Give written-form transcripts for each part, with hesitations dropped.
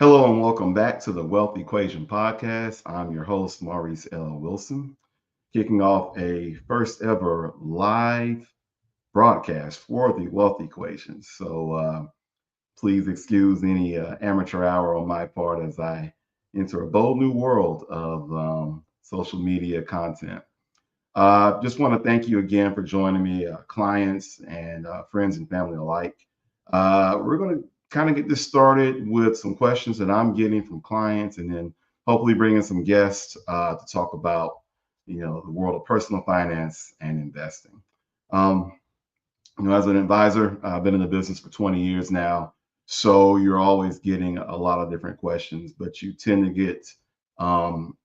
Hello and welcome back to the Wealth Equation Podcast. I'm your host, Maurice L. Wilson, kicking off a first ever live broadcast for the Wealth Equation. So please excuse any amateur hour on my part as I enter a bold new world of social media content. Just want to thank you again for joining me, clients and friends and family alike. We're going to kind of get this started with some questions that I'm getting from clients, and then hopefully bring in some guests to talk about, the world of personal finance and investing. Um, as an advisor, I've been in the business for 20 years now, so you're always getting a lot of different questions, but you tend to get um,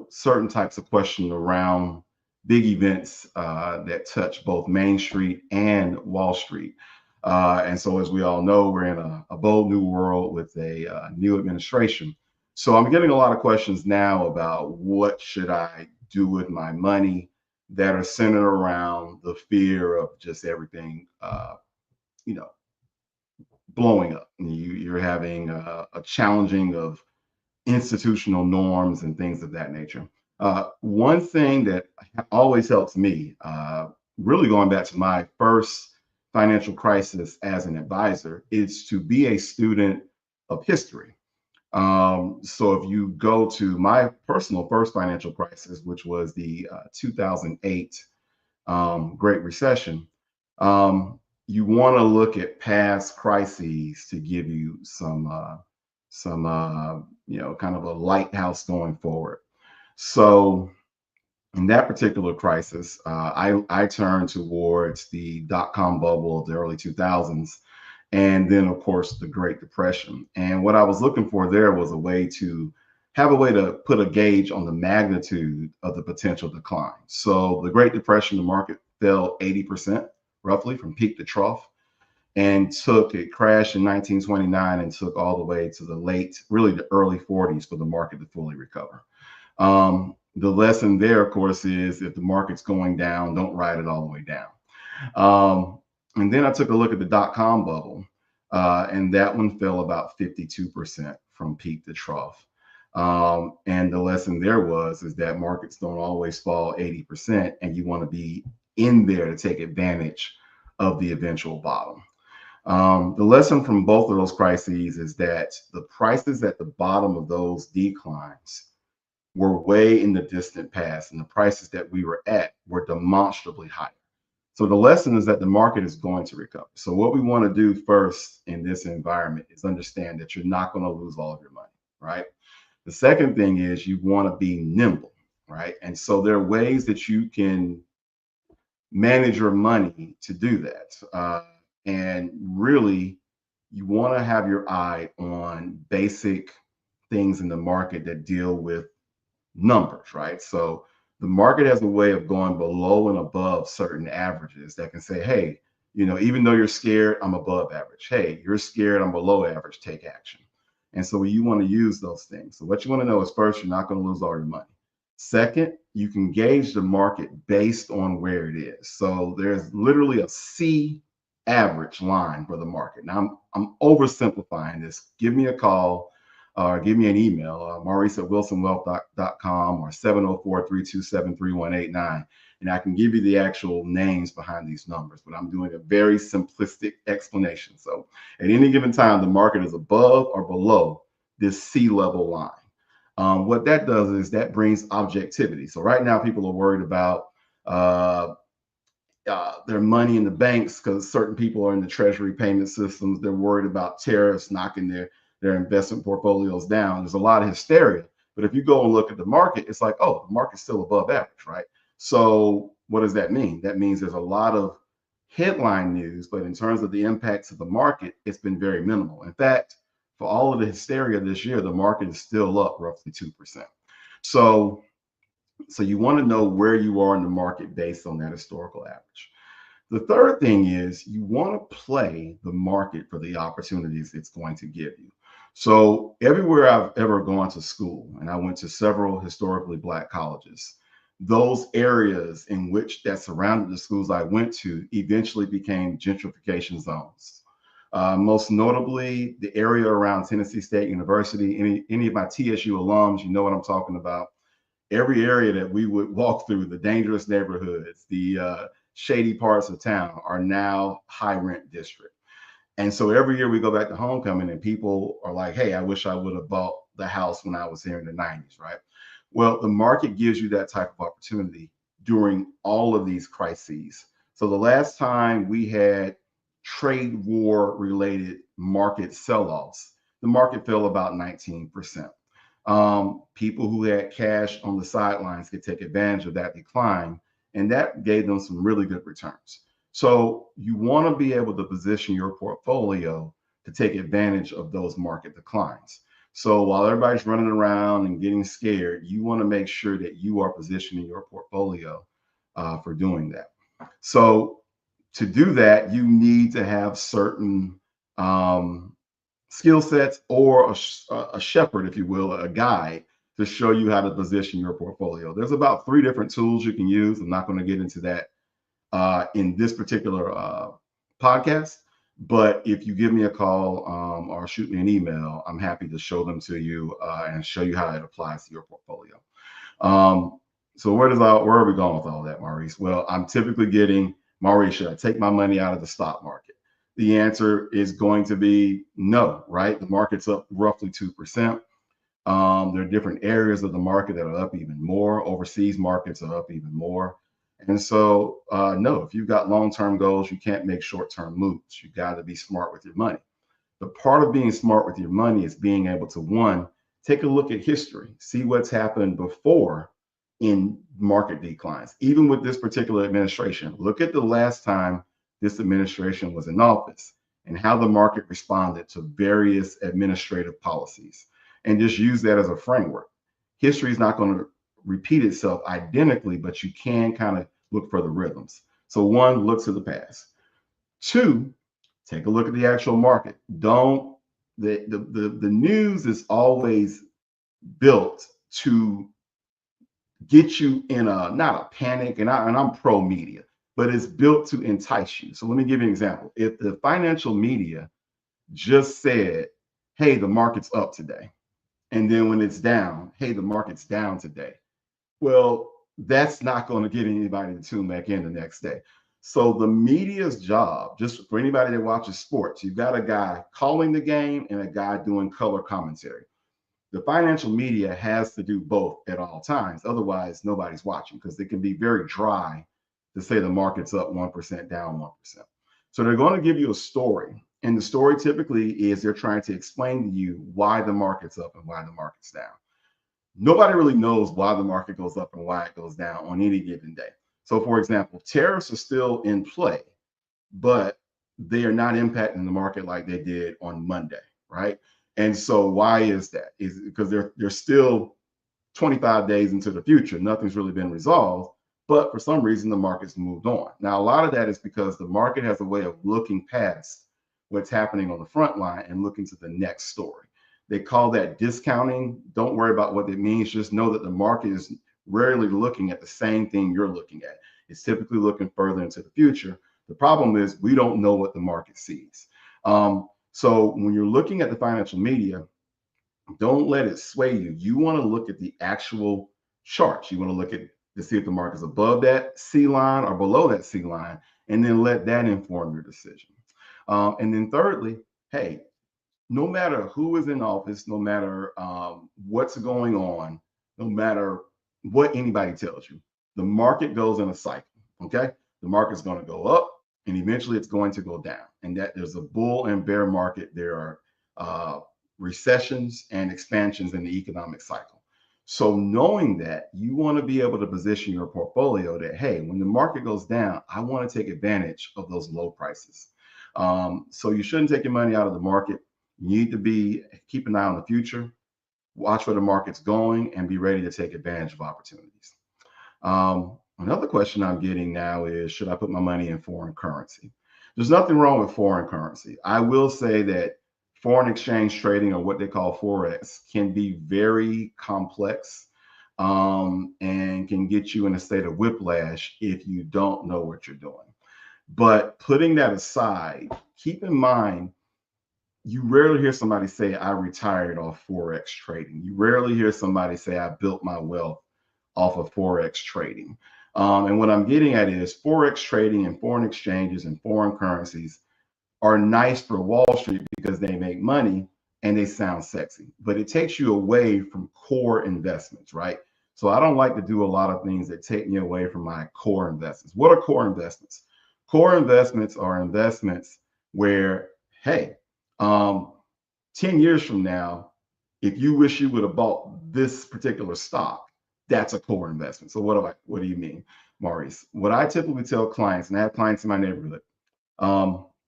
certain types of questions around big events that touch both Main Street and Wall Street. And so, as we all know, we're in a bold new world with a new administration. So, I'm getting a lot of questions now about what should I do with my money that are centered around the fear of just everything, you know, blowing up. You're having a challenging of institutional norms and things of that nature. One thing that always helps me, really going back to my first financial crisis as an advisor, is to be a student of history. So if you go to my personal first financial crisis, which was the 2008 Great Recession, you want to look at past crises to give you some kind of a lighthouse going forward. So in that particular crisis, I turned towards the dot-com bubble of the early 2000s, and then of course the Great Depression. And what I was looking for there was a way to have a way to put a gauge on the magnitude of the potential decline. So the Great Depression, the market fell 80% roughly from peak to trough, and it crashed in 1929 and took all the way to the late, really the early 40s for the market to fully recover. The lesson there, of course, is if the market's going down, don't ride it all the way down. Um, and then I took a look at the dot-com bubble, and that one fell about 52% from peak to trough. And the lesson there is that markets don't always fall 80%, and you want to be in there to take advantage of the eventual bottom. The lesson from both of those crises is that the prices at the bottom of those declines were way in the distant past, and the prices that we were at were demonstrably higher. So the lesson is that the market is going to recover. So what we want to do first in this environment is understand that you're not going to lose all of your money, right? The second thing is you want to be nimble, right? And so there are ways that you can manage your money to do that. And really, you want to have your eye on basic things in the market that deal with numbers, right? So the market has a way of going below and above certain averages that can say, hey, even though you're scared, I'm above average. Hey, you're scared, I'm below average, take action. And so you want to use those things. So what you want to know is first, you're not going to lose all your money. Second, you can gauge the market based on where it is. So there's literally a C average line for the market. Now I'm oversimplifying this. Give me a call or give me an email, Maurice at wilsonwealth.com or 704-327-3189. And I can give you the actual names behind these numbers, but I'm doing a very simplistic explanation. So at any given time, the market is above or below this C level line. What that does is that brings objectivity. So right now, people are worried about their money in the banks because certain people are in the treasury payment systems. They're worried about tariffs knocking their investment portfolios down. There's a lot of hysteria. But if you go and look at the market, it's like, oh, the market's still above average, right? So what does that mean? That means there's a lot of headline news, but in terms of the impacts of the market, it's been very minimal. In fact, for all of the hysteria this year, the market is still up roughly 2%. So you want to know where you are in the market based on that historical average. The third thing is you want to play the market for the opportunities it's going to give you. So everywhere I've ever gone to school, and I went to several historically Black colleges, those areas in which that surrounded the schools I went to eventually became gentrification zones. Most notably, the area around Tennessee State University. Any of my TSU alums, you know what I'm talking about. Every area that we would walk through, the dangerous neighborhoods, the shady parts of town, are now high rent district. And so every year we go back to homecoming and people are like, hey, I wish I would have bought the house when I was here in the 90s, right? Well, the market gives you that type of opportunity during all of these crises. So the last time we had trade war related market sell offs, the market fell about 19%. People who had cash on the sidelines could take advantage of that decline, and that gave them some really good returns. So you want to be able to position your portfolio to take advantage of those market declines. So while everybody's running around and getting scared, you want to make sure that you are positioning your portfolio for doing that. So to do that, you need to have certain skill sets or a shepherd, if you will, a guide to show you how to position your portfolio. There's about 3 different tools you can use. I'm not going to get into that in this particular podcast. But if you give me a call or shoot me an email, I'm happy to show them to you and show you how it applies to your portfolio. So where are we going with all that, Maurice? Well, I'm typically getting, Maurice, should I take my money out of the stock market? The answer is going to be no, right? The market's up roughly 2%. There are different areas of the market that are up even more. Overseas markets are up even more. And so, no, if you've got long-term goals, you can't make short-term moves. You got to be smart with your money. The part of being smart with your money is being able to, one, take a look at history, see what's happened before in market declines. Even with this particular administration, look at the last time this administration was in office and how the market responded to various administrative policies, and just use that as a framework. History is not going to repeat itself identically, but you can kind of look for the rhythms. So one, look to the past. Two, take a look at the actual market. Don't the news is always built to get you in a not a panic, and I'm pro media, but it's built to entice you. So let me give you an example. If the financial media just said, hey, the market's up today, and then when it's down, hey, the market's down today, well, that's not going to get anybody to tune back in the next day. So the media's job, just for anybody that watches sports, you've got a guy calling the game and a guy doing color commentary. The financial media has to do both at all times. Otherwise, nobody's watching, because it can be very dry to say the market's up 1%, down 1%. So they're going to give you a story. And the story typically is they're trying to explain to you why the market's up and why the market's down. Nobody really knows why the market goes up and why it goes down on any given day. So, for example, tariffs are still in play, but they are not impacting the market like they did on Monday, right? And so, why is that? Is because they're still 25 days into the future. Nothing's really been resolved, but for some reason, the market's moved on. Now, a lot of that is because the market has a way of looking past what's happening on the front line and looking to the next story. They call that discounting. Don't worry about what it means. Just know that the market is rarely looking at the same thing you're looking at. It's typically looking further into the future. The problem is we don't know what the market sees. So when you're looking at the financial media, don't let it sway you. You want to look at the actual charts. You want to look at to see if the market's above that C line or below that C line, and then let that inform your decision. And then thirdly, hey, no matter who is in office, no matter what's going on, no matter what anybody tells you, the market goes in a cycle. Okay, the market's going to go up, and eventually it's going to go down. And that there's a bull and bear market. There are recessions and expansions in the economic cycle. So knowing that, you want to be able to position your portfolio that, hey, when the market goes down, I want to take advantage of those low prices. So you shouldn't take your money out of the market. You need to keep an eye on the future, watch where the market's going, and be ready to take advantage of opportunities. Another question I'm getting now is, should I put my money in foreign currency? There's nothing wrong with foreign currency. I will say that foreign exchange trading, or what they call Forex, can be very complex and can get you in a state of whiplash if you don't know what you're doing. But putting that aside, keep in mind you rarely hear somebody say, I retired off Forex trading. You rarely hear somebody say, I built my wealth off of Forex trading. And what I'm getting at is Forex trading and foreign exchanges and foreign currencies are nice for Wall Street because they make money and they sound sexy, but it takes you away from core investments, right? So I don't like to do a lot of things that take me away from my core investments. What are core investments? Core investments are investments where, hey, um, 10 years from now, if you wish you would have bought this particular stock, that's a core investment. So what do you mean, Maurice? What I typically tell clients, and I have clients in my neighborhood,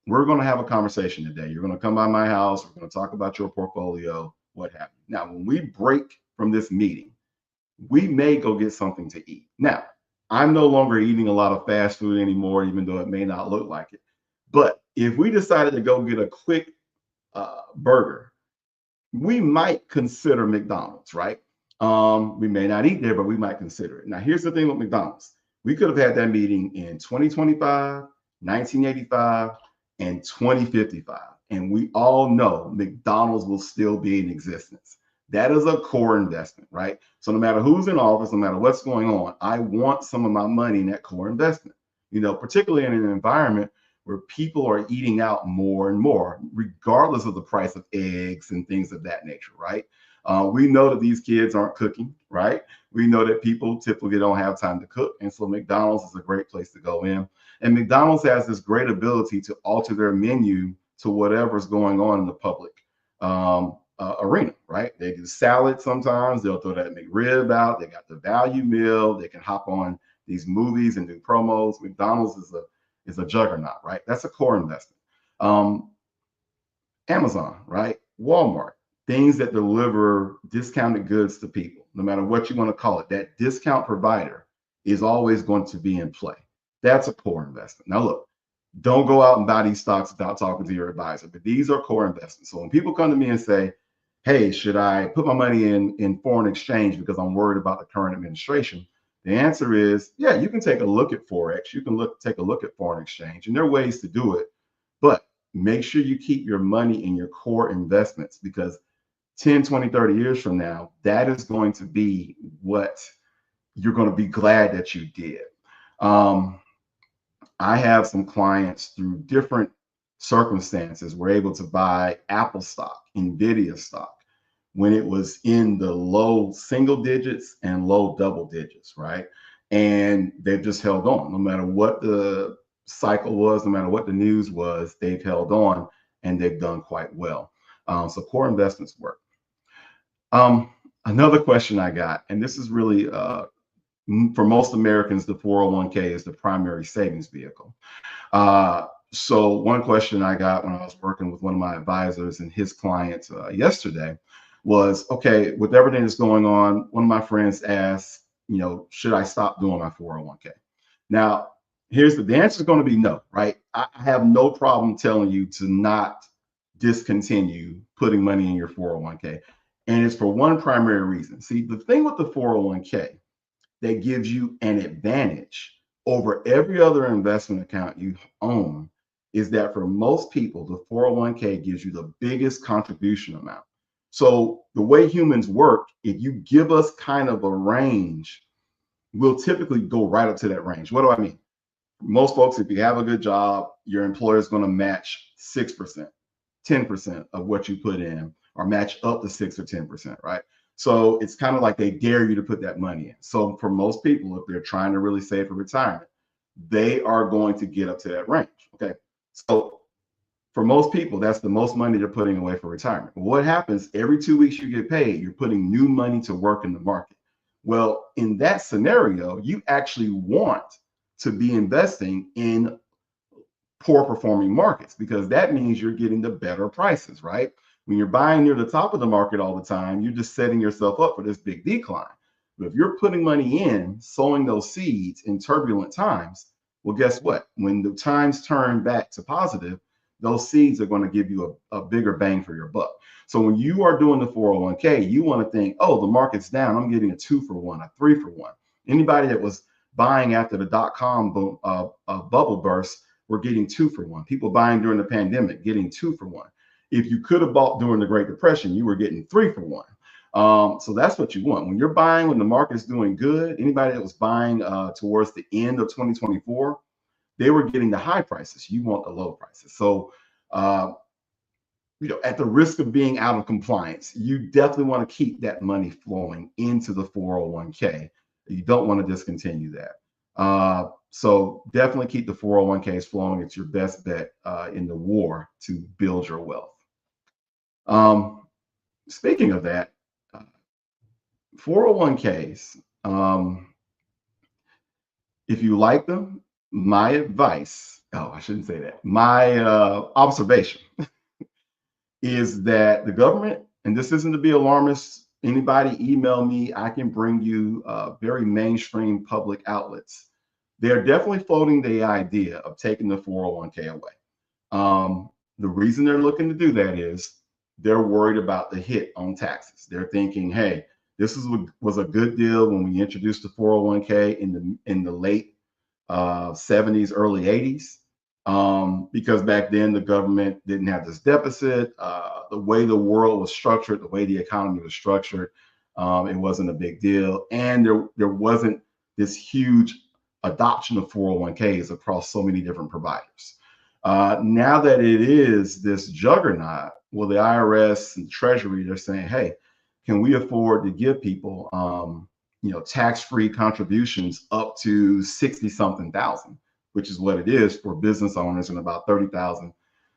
we're going to have a conversation today. You're going to come by my house. We're going to talk about your portfolio, what have you. Now, when we break from this meeting, we may go get something to eat. Now, I'm no longer eating a lot of fast food anymore, even though it may not look like it. But if we decided to go get a quick burger, we might consider McDonald's, right? We may not eat there, but we might consider it. Now, here's the thing with McDonald's. We could have had that meeting in 2025, 1985, and 2055. And we all know McDonald's will still be in existence. That is a core investment, right? So no matter who's in office, no matter what's going on, I want some of my money in that core investment. Particularly in an environment where people are eating out more and more, regardless of the price of eggs and things of that nature, right? We know that these kids aren't cooking, right? We know that people typically don't have time to cook. And so McDonald's is a great place to go in. And McDonald's has this great ability to alter their menu to whatever's going on in the public arena, right? They do salad sometimes. They'll throw that McRib out. They got the value meal. They can hop on these movies and do promos. McDonald's is a juggernaut, right? That's a core investment. Amazon, right? Walmart, things that deliver discounted goods to people, no matter what you want to call it. That discount provider is always going to be in play. That's a core investment. Now, look, don't go out and buy these stocks without talking to your advisor, but these are core investments. So when people come to me and say, hey, should I put my money in foreign exchange because I'm worried about the current administration? The answer is, yeah, you can take a look at Forex. You can take a look at foreign exchange, and there are ways to do it. But make sure you keep your money in your core investments, because 10, 20, 30 years from now, that is going to be what you're going to be glad that you did. I have some clients through different circumstances were able to buy Apple stock, Nvidia stock, when it was in the low single digits and low double digits, right? And they've just held on. No matter what the cycle was, no matter what the news was, they've held on and they've done quite well. So core investments work. Another question I got, and this is really for most Americans, the 401k is the primary savings vehicle. So one question I got when I was working with one of my advisors and his clients yesterday was, okay, with everything that's going on, one of my friends asked, should I stop doing my 401k? Now, here's the answer is going to be no, right? I have no problem telling you to not discontinue putting money in your 401k. And it's for one primary reason. See, the thing with the 401k that gives you an advantage over every other investment account you own is that for most people, the 401k gives you the biggest contribution amount. So the way humans work, if you give us kind of a range, we'll typically go right up to that range. What do I mean? Most folks, if you have a good job, your employer is going to match 6%, 10% of what you put in, or match up to 6 or 10%, right? So it's kind of like they dare you to put that money in. So for most people, if they're trying to really save for retirement, they are going to get up to that range. Okay. So for most people, that's the most money they're putting away for retirement. What happens every 2 weeks you get paid, you're putting new money to work in the market. Well, in that scenario, you actually want to be investing in poor performing markets, because that means you're getting the better prices, right? When you're buying near the top of the market all the time, you're just setting yourself up for this big decline. But if you're putting money in, sowing those seeds in turbulent times, well, guess what? When the times turn back to positive, those seeds are going to give you a bigger bang for your buck. So when you are doing the 401k, you want to think, oh, the market's down, I'm getting a 2-for-1, a 3-for-1. Anybody that was buying after the dot-com bubble burst, we're getting 2-for-1. People buying during the pandemic, getting 2-for-1. if you could have bought during the Great Depression, you were getting 3 for 1. So that's what you want. When you're buying when the market is doing good, anybody that was buying towards the end of 2024, they were getting the high prices. You want the low prices. So, at the risk of being out of compliance, you definitely want to keep that money flowing into the 401k. You don't want to discontinue that. So definitely keep the 401ks flowing. It's your best bet in the war to build your wealth. Speaking of that, 401ks, if you like them, my advice, I shouldn't say that. My observation is that the government, and this isn't to be alarmist, anybody email me, I can bring you very mainstream public outlets. They're definitely floating the idea of taking the 401k away. The reason they're looking to do that is they're worried about the hit on taxes. They're thinking, hey, this was a good deal when we introduced the 401k in the late 70s, early 80s. Because back then the government didn't have this deficit. The way the world was structured, the way the economy was structured, it wasn't a big deal. And there wasn't this huge adoption of 401ks across so many different providers. Now that it is this juggernaut, well, the IRS and Treasury, they're saying, hey, can we afford to give people tax-free contributions up to 60 something thousand, which is what it is for business owners, and about 30,000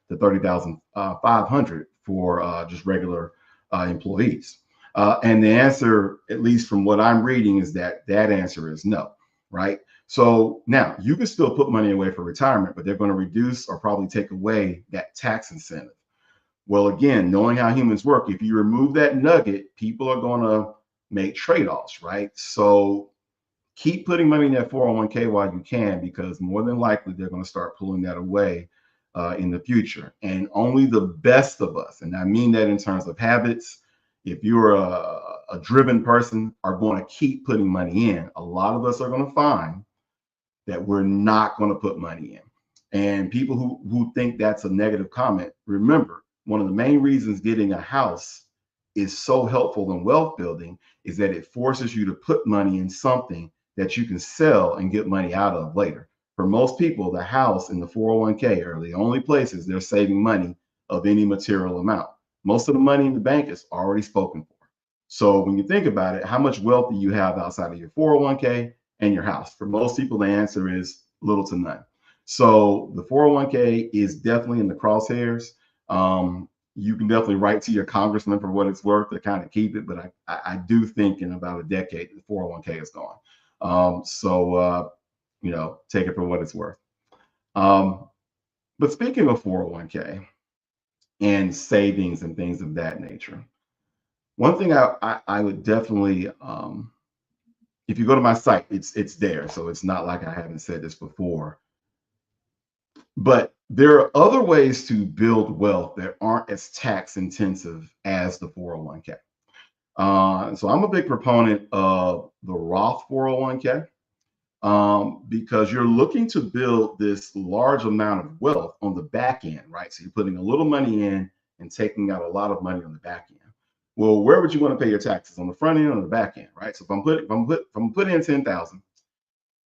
to 30,500 for just regular employees. And the answer, at least from what I'm reading, is that answer is no, right? So now you can still put money away for retirement, but they're going to reduce or probably take away that tax incentive. Well, again, knowing how humans work, if you remove that nugget, people are going to make trade-offs, right? So keep putting money in that 401k while you can, because more than likely they're going to start pulling that away in the future. And only the best of us, and I mean that in terms of habits, if you're a driven person, are going to keep putting money in. A lot of us are going to find that we're not going to put money in. And people who think that's a negative comment, remember, one of the main reasons getting a house is so helpful in wealth building is that it forces you to put money in something that you can sell and get money out of later. For most people, the house and the 401k are the only places they're saving money of any material amount. Most of the money in the bank is already spoken for. So when you think about it, how much wealth do you have outside of your 401k and your house? For most people, the answer is little to none. So the 401k is definitely in the crosshairs. You can definitely write to your congressman for what it's worth to kind of keep it, but I do think in about a decade, the 401k is gone. Take it for what it's worth. But speaking of 401k and savings and things of that nature, one thing I would definitely, if you go to my site, it's there. So it's not like I haven't said this before. But there are other ways to build wealth that aren't as tax intensive as the 401k. So I'm a big proponent of the Roth 401k because you're looking to build this large amount of wealth on the back end, right? So you're putting a little money in and taking out a lot of money on the back end. Well, where would you want to pay your taxes, on the front end or on the back end, right? So if I'm putting in 10,000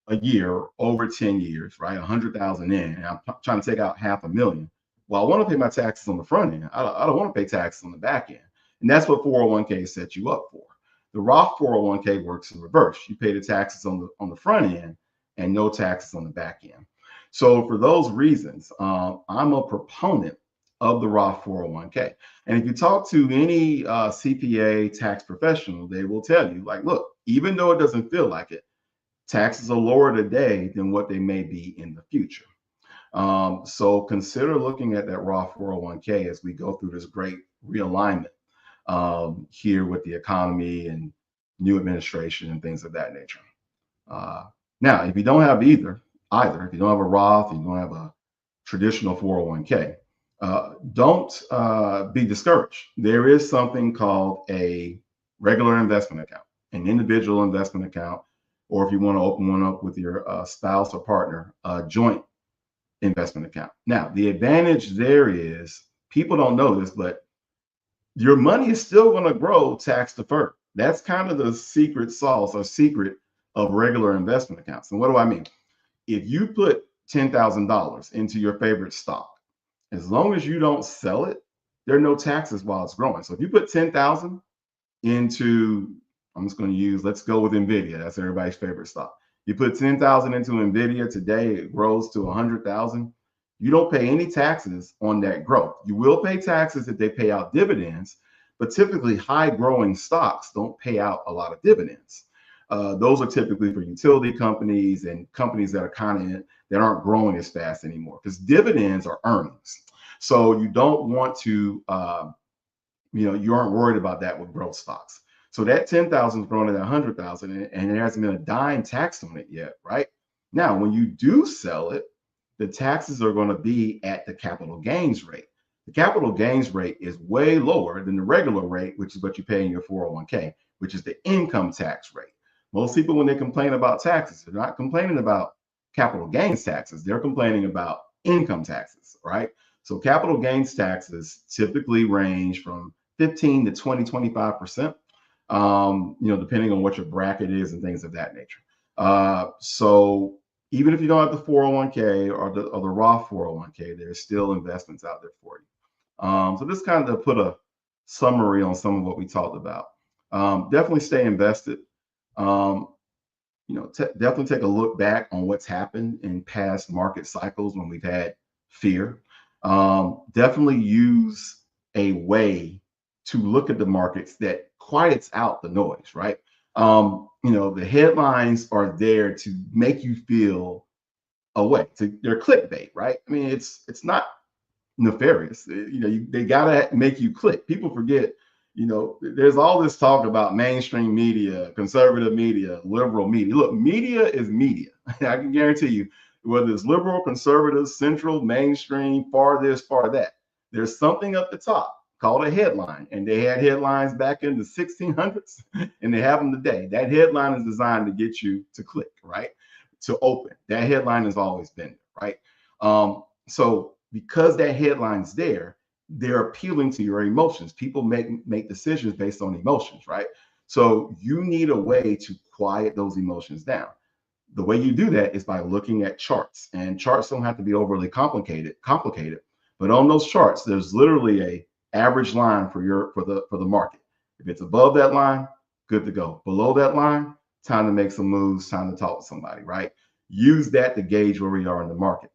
a year over 10 years, right? 100,000 in, and I'm trying to take out $500,000. Well, I want to pay my taxes on the front end. I don't want to pay taxes on the back end. And that's what 401k set you up for. The Roth 401k works in reverse. You pay the taxes on the front end and no taxes on the back end. So for those reasons, I'm a proponent of the Roth 401k. And if you talk to any CPA tax professional, they will tell you, like, look, even though it doesn't feel like it, taxes are lower today than what they may be in the future. So consider looking at that Roth 401k as we go through this great realignment here with the economy and new administration and things of that nature. Now, if you don't have either, if you don't have a Roth, you don't have a traditional 401k, don't be discouraged. There is something called a regular investment account, an individual investment account, or if you want to open one up with your spouse or partner, a joint investment account. Now, the advantage there is people don't know this, but your money is still going to grow tax deferred. That's kind of the secret sauce or secret of regular investment accounts. And what do I mean? If you put $10,000 into your favorite stock, as long as you don't sell it, there are no taxes while it's growing. So if you put 10,000 into, I'm just going to use, let's go with Nvidia. That's everybody's favorite stock. You put 10,000 into Nvidia today, it grows to 100,000. You don't pay any taxes on that growth. You will pay taxes if they pay out dividends, but typically high growing stocks don't pay out a lot of dividends. Those are typically for utility companies and companies that are that aren't growing as fast anymore, because dividends are earnings. So you don't want to, you aren't worried about that with growth stocks. So that 10,000 is growing at 100,000, and there hasn't been a dime taxed on it yet, right? Now, when you do sell it, the taxes are going to be at the capital gains rate. The capital gains rate is way lower than the regular rate, which is what you pay in your 401k, which is the income tax rate. Most people, when they complain about taxes, they're not complaining about capital gains taxes. They're complaining about income taxes, right? So capital gains taxes typically range from 15 to 20, 25%, depending on what your bracket is and things of that nature. So even if you don't have the 401k or the Roth 401k, there's still investments out there for you. So this kind of put a summary on some of what we talked about. Definitely stay invested. Definitely take a look back on what's happened in past market cycles when we've had fear. Definitely use a way to look at the markets that quiets out the noise, right? The headlines are there to make you feel a way. They're clickbait, right? I mean, it's not nefarious. They gotta make you click. People forget. There's all this talk about mainstream media, conservative media, liberal media. Look, media is media. I can guarantee you, whether it's liberal, conservative, central, mainstream, far this, far that, there's something up the top called a headline. And they had headlines back in the 1600s, and they have them today. That headline is designed to get you to click, right? To open. That headline has always been there, right? So because that headline's there, they're appealing to your emotions. People make decisions based on emotions, right? So you need a way to quiet those emotions down. The way you do that is by looking at charts, and charts don't have to be overly complicated, but on those charts, there's literally a average line for the market. If it's above that line, good to go. Below that line, time to make some moves, time to talk to somebody, right? Use that to gauge where we are in the market.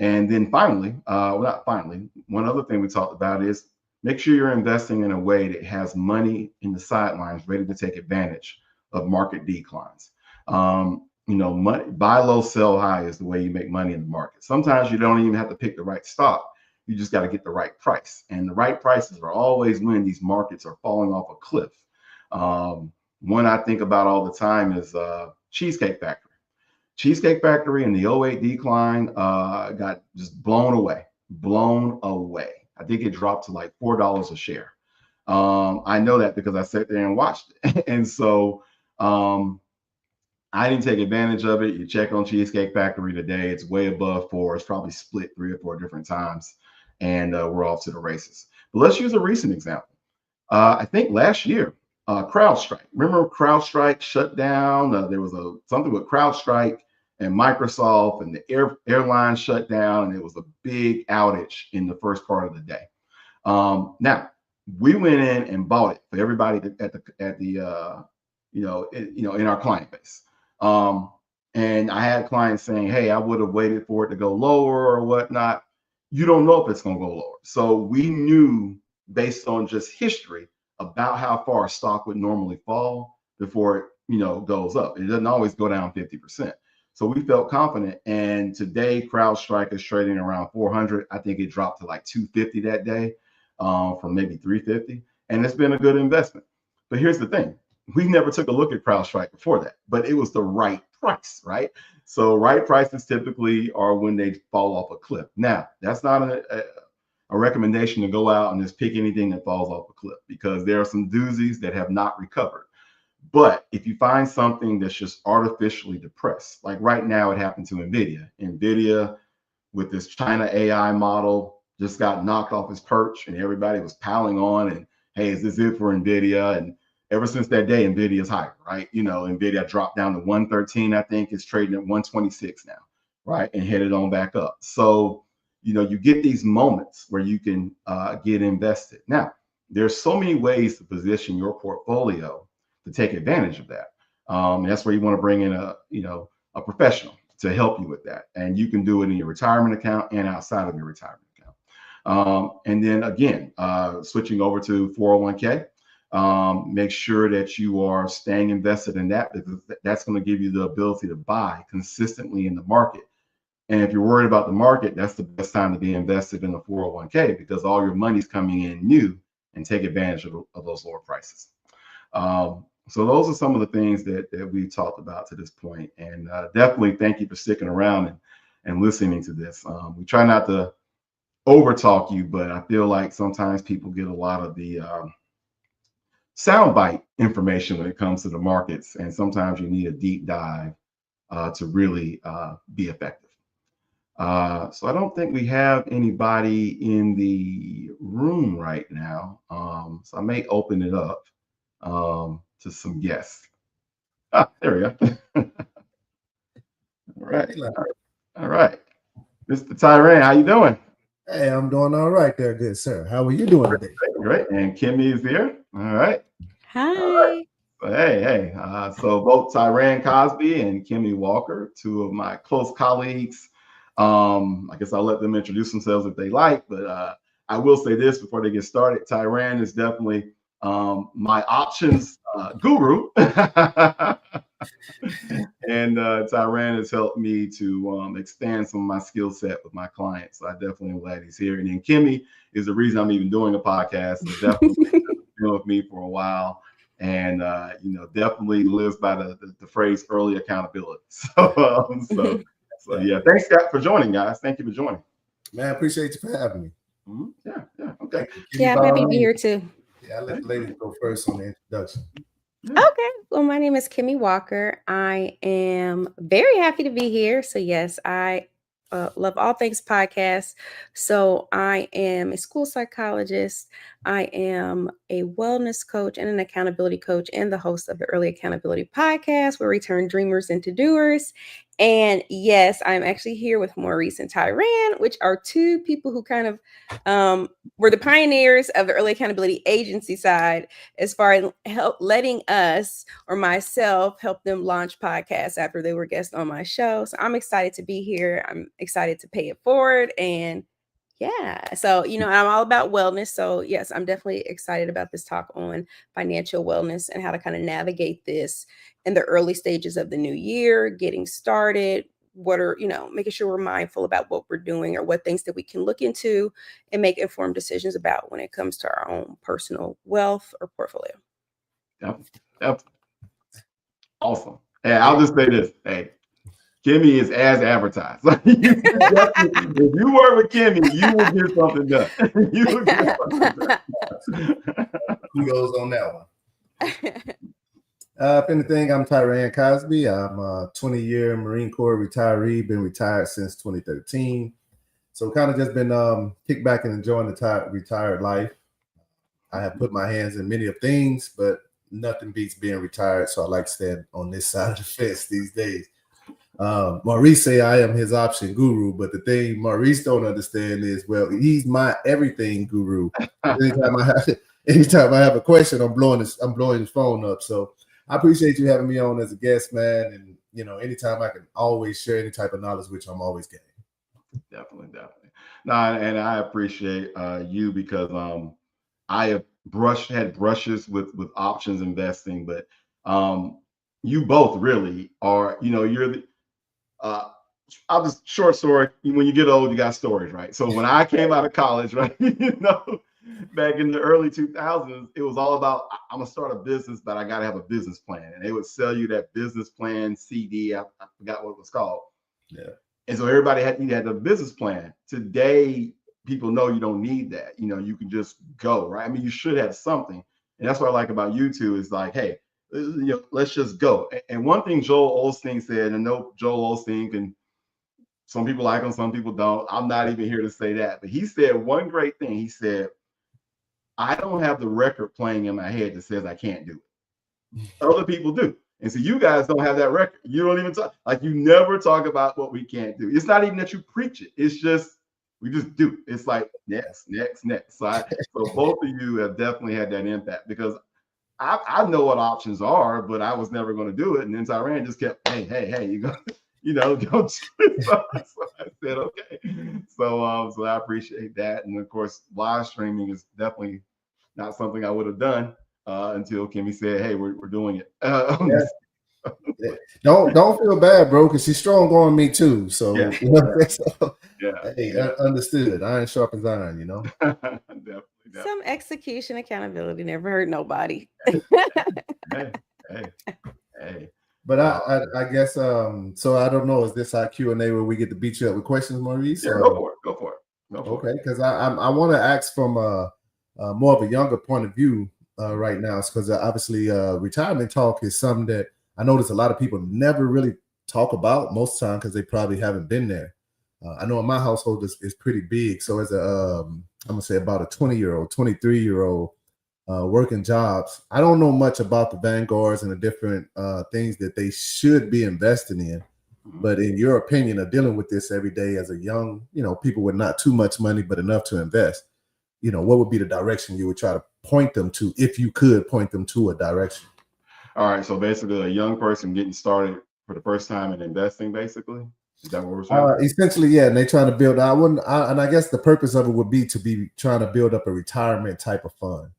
And then finally, not finally, one other thing we talked about is make sure you're investing in a way that has money in the sidelines ready to take advantage of market declines. Money, buy low, sell high is the way you make money in the market. Sometimes you don't even have to pick the right stock. You just got to get the right price. And the right prices are always when these markets are falling off a cliff. One I think about all the time is Cheesecake Factory. Cheesecake Factory in the 08 decline got just blown away. I think it dropped to like $4 a share. I know that because I sat there and watched it. And so I didn't take advantage of it. You check on Cheesecake Factory today, it's way above 4. It's probably split 3 or 4 different times, and we're off to the races. But let's use a recent example. I think last year, CrowdStrike. Remember CrowdStrike shut down? There was something with CrowdStrike and Microsoft, and the airline shut down, and it was a big outage in the first part of the day. Now we went in and bought it for everybody in our client base. And I had clients saying, "Hey, I would have waited for it to go lower or whatnot." You don't know if it's going to go lower. So we knew based on just history about how far a stock would normally fall before it, goes up. It doesn't always go down 50%. So we felt confident. And today, CrowdStrike is trading around 400. I think it dropped to like 250 that day from maybe 350. And it's been a good investment. But here's the thing. We never took a look at CrowdStrike before that, but it was the right price, right? So right prices typically are when they fall off a cliff. Now, that's not a recommendation to go out and just pick anything that falls off a cliff, because there are some doozies that have not recovered. But if you find something that's just artificially depressed, like right now it happened to NVIDIA with this China AI model just got knocked off his perch, and everybody was piling on. And hey, is this it for Nvidia? And ever since that day, Nvidia's higher, right? Nvidia dropped down to 113. I think it's trading at 126 now, right, and headed on back up. So you get these moments where you can get invested. Now, there's so many ways to position your portfolio to take advantage of that. That's where you want to bring in a professional to help you with that. And you can do it in your retirement account and outside of your retirement account. And then again, switching over to 401k, make sure that you are staying invested in that, because that's going to give you the ability to buy consistently in the market. And if you're worried about the market, that's the best time to be invested in a 401k, because all your money's coming in new and take advantage of those lower prices. So those are some of the things that we've talked about to this point. And definitely thank you for sticking around and listening to this. We try not to overtalk you, but I feel like sometimes people get a lot of the soundbite information when it comes to the markets. And sometimes you need a deep dive to really be effective. So I don't think we have anybody in the room right now. So I may open it up to some guests. There we go. All right. Mr. Tyran, how you doing? Hey, I'm doing all right there, good sir. How are you doing today? Great. And Kimmy is here. All right. Hi. All right. So, hey. So both Tyran Cosby and Kimmy Walker, two of my close colleagues. I guess I'll let them introduce themselves if they like, but I will say this before they get started. Tyran is definitely my options guru. And Tyran has helped me to expand some of my skill set with my clients. So I definitely am glad he's here. And then Kimmy is the reason I'm even doing a podcast. So definitely been with me for a while, and definitely lives by the phrase early accountability. So yeah, thanks for joining, guys. Thank you for joining. Man, I appreciate you for having me. Mm-hmm. Yeah, okay. Yeah, I'm happy to be here too. Yeah, I'll let the ladies go first on the introduction. Okay. Well, my name is Kimmy Walker. I am very happy to be here. So yes, I love all things podcasts. So I am a school psychologist. I am a wellness coach and an accountability coach, and the host of the Early Accountability Podcast, where we turn dreamers into doers. And yes, I'm actually here with Maurice and Tyran, which are two people who kind of were the pioneers of the Early Accountability Agency side, as far as letting us or myself help them launch podcasts after they were guests on my show. So I'm excited to be here. I'm excited to pay it forward. And yeah, so, I'm all about wellness. So yes, I'm definitely excited about this talk on financial wellness and how to kind of navigate this in the early stages of the new year, getting started. What are, making sure we're mindful about what we're doing or what things that we can look into and make informed decisions about when it comes to our own personal wealth or portfolio. Yep. Awesome. Hey, I'll just say this. Hey, Kimmy is as advertised. If you work with Kimmy, you will get something done. You will get something done. Who goes on that one? If anything, I'm Tyran Cosby. I'm a 20-year Marine Corps retiree, been retired since 2013. So kind of just been kicked back and enjoying the retired life. I have put my hands in many of things, but nothing beats being retired. So I like to stand on this side of the fence these days. Maurice say I am his option guru, but the thing Maurice don't understand is, well, he's my everything guru. Anytime I have a question, I'm blowing his phone up. So I appreciate you having me on as a guest, man. And anytime I can always share any type of knowledge, which I'm always getting. Definitely. No, and I appreciate you, because I have had brushes with options investing, but you both really are. You're the I'll just short story. When you get old, you got stories, right? So when I came out of college, right, back in the early 2000s, it was all about, I'm gonna start a business, but I gotta have a business plan, and they would sell you that business plan CD. I forgot what it was called. Yeah. And so everybody had a business plan. Today, people know you don't need that. You can just go, right? I mean, you should have something, and that's what I like about you two is like, hey, let's just go. And one thing Joel Osteen said, and I know Joel Osteen can Some people like him, some people don't. I'm not even here to say that. But he said one great thing. He said, I don't have the record playing in my head that says I can't do it. Other people do. And so you guys don't have that record. You don't even talk, like you never talk about what we can't do. It's not even that you preach it. It's just, we just do. It's like next. So both of you have definitely had that impact, because I know what options are, but I was never going to do it. And then Tyran just kept, hey, you go, don't. So I said, okay. So I appreciate that. And of course, live streaming is definitely not something I would have done until Kimmy said, hey, we're doing it. Yeah. Don't feel bad, bro, because she's strong on me too. So, hey, understood. Iron sharpens iron, Definitely. Some execution accountability never hurt nobody. hey. But I guess so I don't know. Is this our Q&A where we get to beat you up with questions, Maurice? Yeah, go for it. Okay, because I want to ask from more of a younger point of view right now, because obviously retirement talk is something that I notice a lot of people never really talk about most of the time because they probably haven't been there. I know in my household is pretty big. So as I'm gonna say about a 20-year-old, 23-year-old working jobs, I don't know much about the Vanguards and the different things that they should be investing in. But in your opinion of dealing with this every day as a young, people with not too much money but enough to invest, what would be the direction you would try to point them to, if you could point them to a direction? All right, so basically a young person getting started for the first time in investing, basically. Is that what we're saying? Essentially, yeah. And they're trying to build. And I guess the purpose of it would be to be trying to build up a retirement type of fund,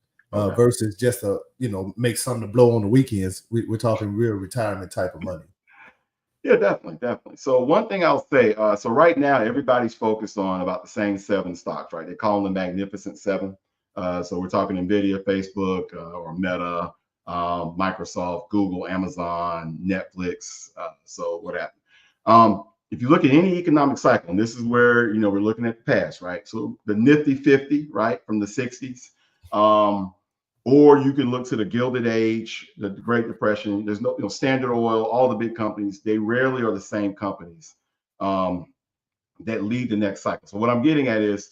versus just make something to blow on the weekends. We're talking real retirement type of money. Yeah, definitely. So one thing I'll say, so right now everybody's focused on about the same 7 stocks, right? They call them the Magnificent Seven. So we're talking NVIDIA, Facebook, or Meta, Microsoft, Google, Amazon, Netflix, so what have you. If you look at any economic cycle, and this is where, we're looking at the past, right? So the Nifty 50, right, from the 60s, or you can look to the Gilded Age, the Great Depression. There's no, Standard Oil, all the big companies, they rarely are the same companies that lead the next cycle. So what I'm getting at is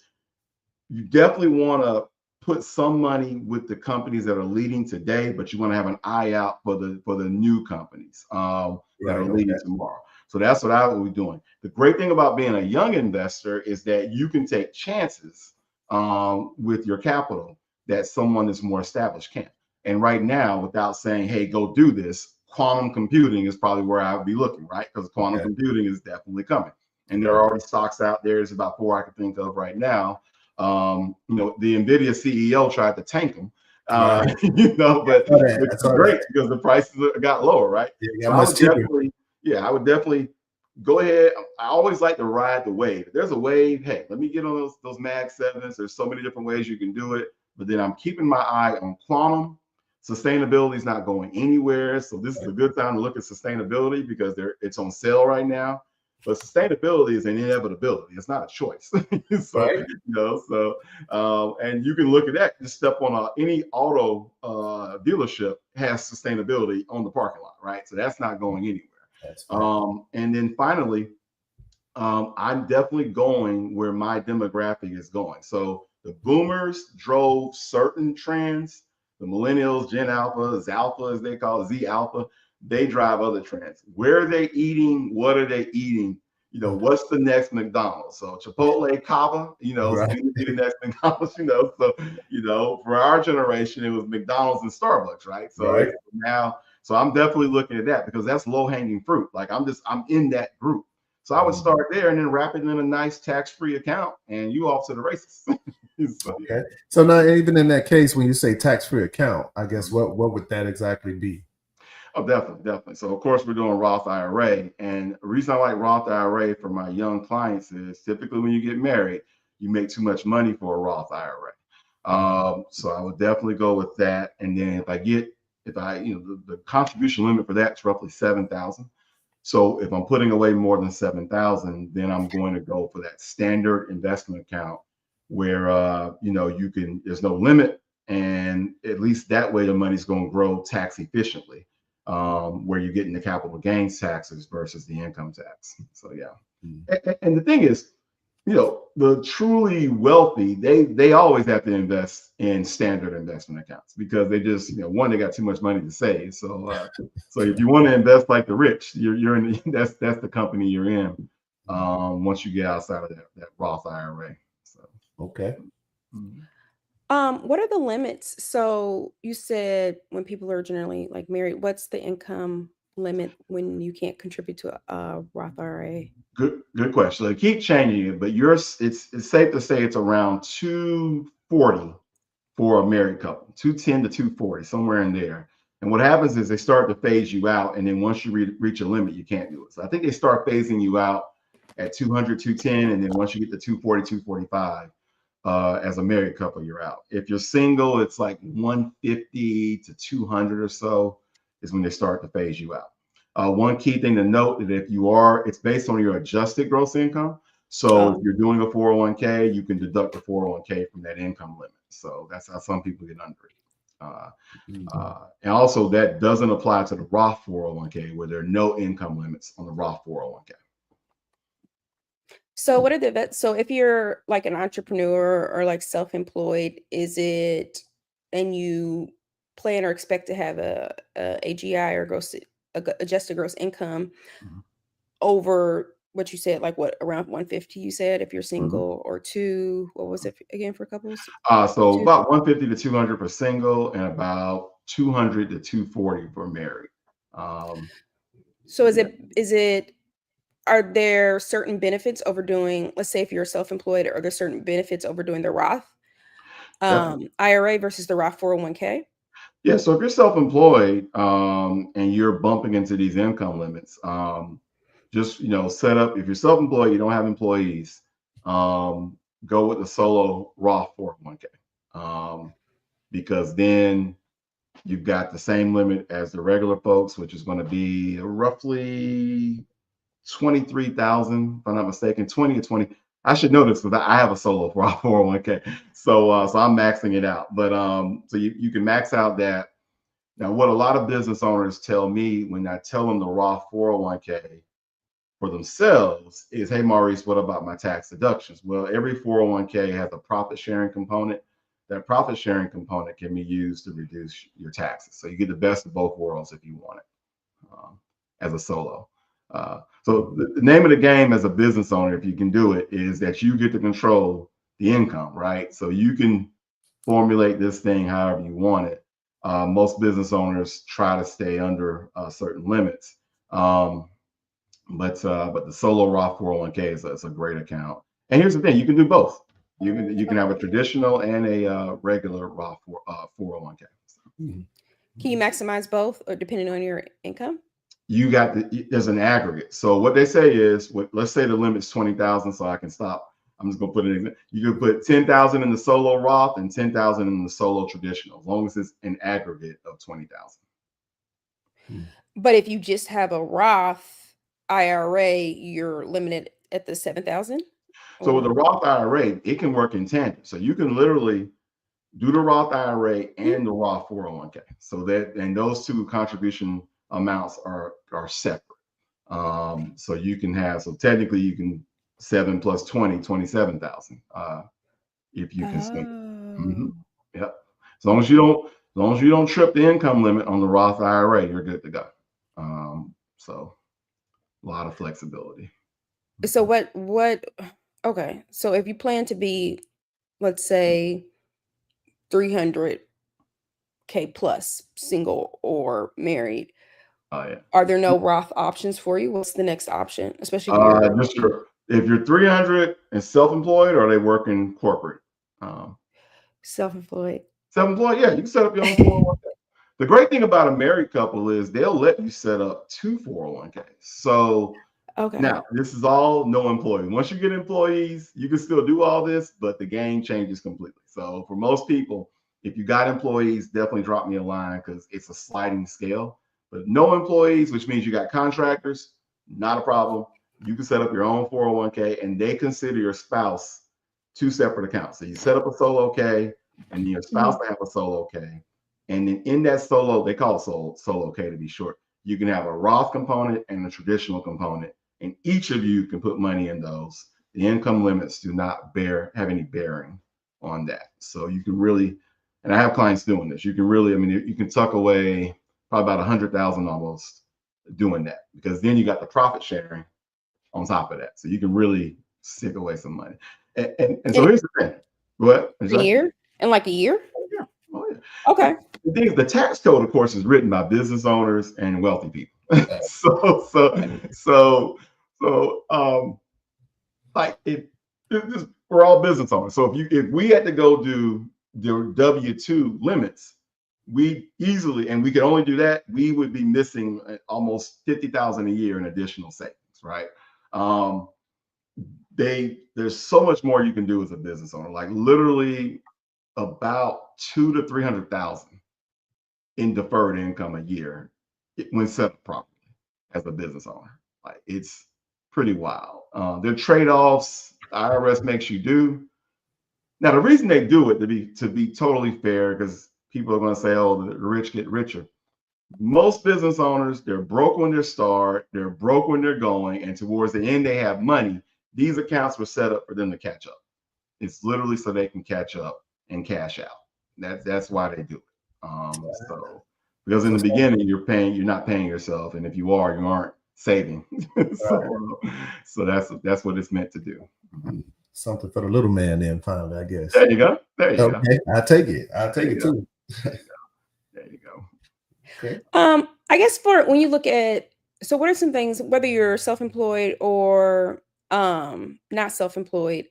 you definitely want to put some money with the companies that are leading today, but you want to have an eye out for the new companies that are leading tomorrow. So that's what I will be doing. The great thing about being a young investor is that you can take chances with your capital that someone that's more established can't. And right now, without saying, hey, go do this, quantum computing is probably where I would be looking, right? Because quantum computing is definitely coming. And there are already stocks out there. There's about 4 I can think of right now. The NVIDIA CEO tried to tank them, but it's great because the prices got lower, right? Yeah, so I would definitely go ahead. I always like to ride the wave. If there's a wave, hey, let me get on those Mag 7s. There's so many different ways you can do it. But then I'm keeping my eye on quantum. Sustainability is not going anywhere. So this is a good time to look at sustainability because it's on sale right now. But sustainability is an inevitability. It's not a choice. And you can look at that. Just step on any auto dealership has sustainability on the parking lot, right? So that's not going anywhere. And then finally, I'm definitely going where my demographic is going. So the boomers drove certain trends. The millennials, Gen Alpha, Zalpha, as they call it, Z Alpha, they drive other trends. Where are they eating? What are they eating? What's the next McDonald's? So Chipotle, Cava, be the next McDonald's, So, for our generation, it was McDonald's and Starbucks, right? So now, I'm definitely looking at that because that's low-hanging fruit. Like I'm in that group. So I would start there and then wrap it in a nice tax-free account and you off to the races. So now, even in that case, when you say tax-free account, I guess what would that exactly be? Oh, definitely. So of course we're doing Roth IRA, and the reason I like Roth IRA for my young clients is typically when you get married, you make too much money for a Roth IRA. So I would definitely go with that. And then the contribution limit for that is roughly $7,000. So if I'm putting away more than $7,000, then I'm going to go for that standard investment account where there's no limit, and at least that way the money's going to grow tax efficiently. where you're getting the capital gains taxes versus the income tax. So yeah. Mm. And the thing is, the truly wealthy, they always have to invest in standard investment accounts because they just, one, they got too much money to save. So so if you want to invest like the rich, you're in that's the company you're in. Once you get outside of that Roth IRA. So Okay. What are the limits? So you said when people are generally like married, what's the income limit when you can't contribute to a Roth IRA? Good question. They keep changing it, but it's safe to say it's around 240 for a married couple, 210 to 240, somewhere in there. And what happens is they start to phase you out, and then once you reach a limit, you can't do it. So I think they start phasing you out at 200, 210, and then once you get to 240, 245, as a married couple, you're out. If you're single, it's like 150 to 200 or so is when they start to phase you out. One key thing to note that if you are, it's based on your adjusted gross income. So if you're doing a 401k, you can deduct the 401k from that income limit. So that's how some people get under it. And also that doesn't apply to the Roth 401k where there are no income limits on the Roth 401k. So what are the so if you're like an entrepreneur or like self-employed, is it and you plan or expect to have a AGI or adjusted gross income over what you said, like what around 150 you said if you're single, or two, what was it again for couples? So about 150 to 200 for single and about 200 to 240 for married. So is it are there certain benefits over doing, let's say if you're self-employed, are there certain benefits over doing the Roth IRA versus the Roth 401k? Yeah, so if you're self-employed and you're bumping into these income limits, just set up. If you're self-employed, you don't have employees, go with the solo Roth 401k, because then you've got the same limit as the regular folks, which is going to be roughly 23,000, if I'm not mistaken, 20 or 20. I should know this because I have a solo Roth 401k, so I'm maxing it out. But so you can max out that. Now, what a lot of business owners tell me when I tell them the Roth 401k for themselves is, hey, Maurice, what about my tax deductions? Well, every 401k has a profit sharing component. That profit sharing component can be used to reduce your taxes. So you get the best of both worlds if you want it as a solo. So the name of the game as a business owner, if you can do it, is that you get to control the income, right? So you can formulate this thing however you want it. Most business owners try to stay under certain limits. But the solo Roth 401k is a great account. And here's the thing, you can do both. You can have a traditional and a regular Roth 401k. Can you maximize both or depending on your income? You got there's an aggregate. So what they say is, let's say the limit's 20,000, so I can stop. I'm just gonna put it in. You can put 10,000 in the solo Roth and 10,000 in the solo traditional, as long as it's an aggregate of 20,000. But if you just have a Roth IRA, you're limited at the 7,000. So with the Roth IRA, it can work in tandem. So you can literally do the Roth IRA and the Roth 401k. So and those two contribution amounts are separate. So you can have, so technically you can 7 plus 20, 27,000 if you can swing. Yep. As long as you don't trip the income limit on the Roth IRA, you're good to go. So a lot of flexibility. So what okay, so if you plan to be, let's say 300k plus, single or married, are there no Roth options for you? What's the next option, especially if you're 300 and self-employed, or are they working corporate? Self-employed. Self-employed, yeah, you can set up your own 401k. The great thing about a married couple is they'll let you set up 2 401ks. So now this is all no employee. Once you get employees, you can still do all this, but the game changes completely. So for most people, if you got employees, definitely drop me a line because it's a sliding scale. But no employees, which means you got contractors, not a problem. You can set up your own 401k, and they consider your spouse 2 separate accounts. So you set up a solo K, and your spouse will have a solo K, And then in that solo, they call it solo K to be short. You can have a Roth component and a traditional component, and each of you can put money in those. The income limits do not have any bearing on that. So you can really, and I have clients doing this. You can really, I mean, you can tuck away probably about 100,000 almost doing that, because then you got the profit sharing on top of that. So you can really stick away some money. And so here's the thing. What? A year? In like a year? Yeah. Oh, yeah. Okay. The thing is, the tax code, of course, is written by business owners and wealthy people. Like we're all business owners. So if we had to go do the W-2 limits, we easily, and we could only do that, we would be missing almost 50,000 a year in additional savings, right? There's so much more you can do as a business owner, like literally about 200,000 to 300,000 in deferred income a year when set up properly as a business owner. Like, it's pretty wild. There are trade-offs IRS makes you do. Now, the reason they do it, to be totally fair, because people are going to say, oh, the rich get richer. Most business owners, they're broke when they start, they're broke when they're going, and towards the end, they have money. These accounts were set up for them to catch up. It's literally so they can catch up and cash out. That's why they do it. So because in the beginning, you're not paying yourself, and if you are, you aren't saving. So that's what it's meant to do. Something for the little man, then finally, I guess. There you go. There you go. I take it. I take it too. There you go. Okay. I guess for when you look at, so what are some things, whether you're self-employed or not self-employed,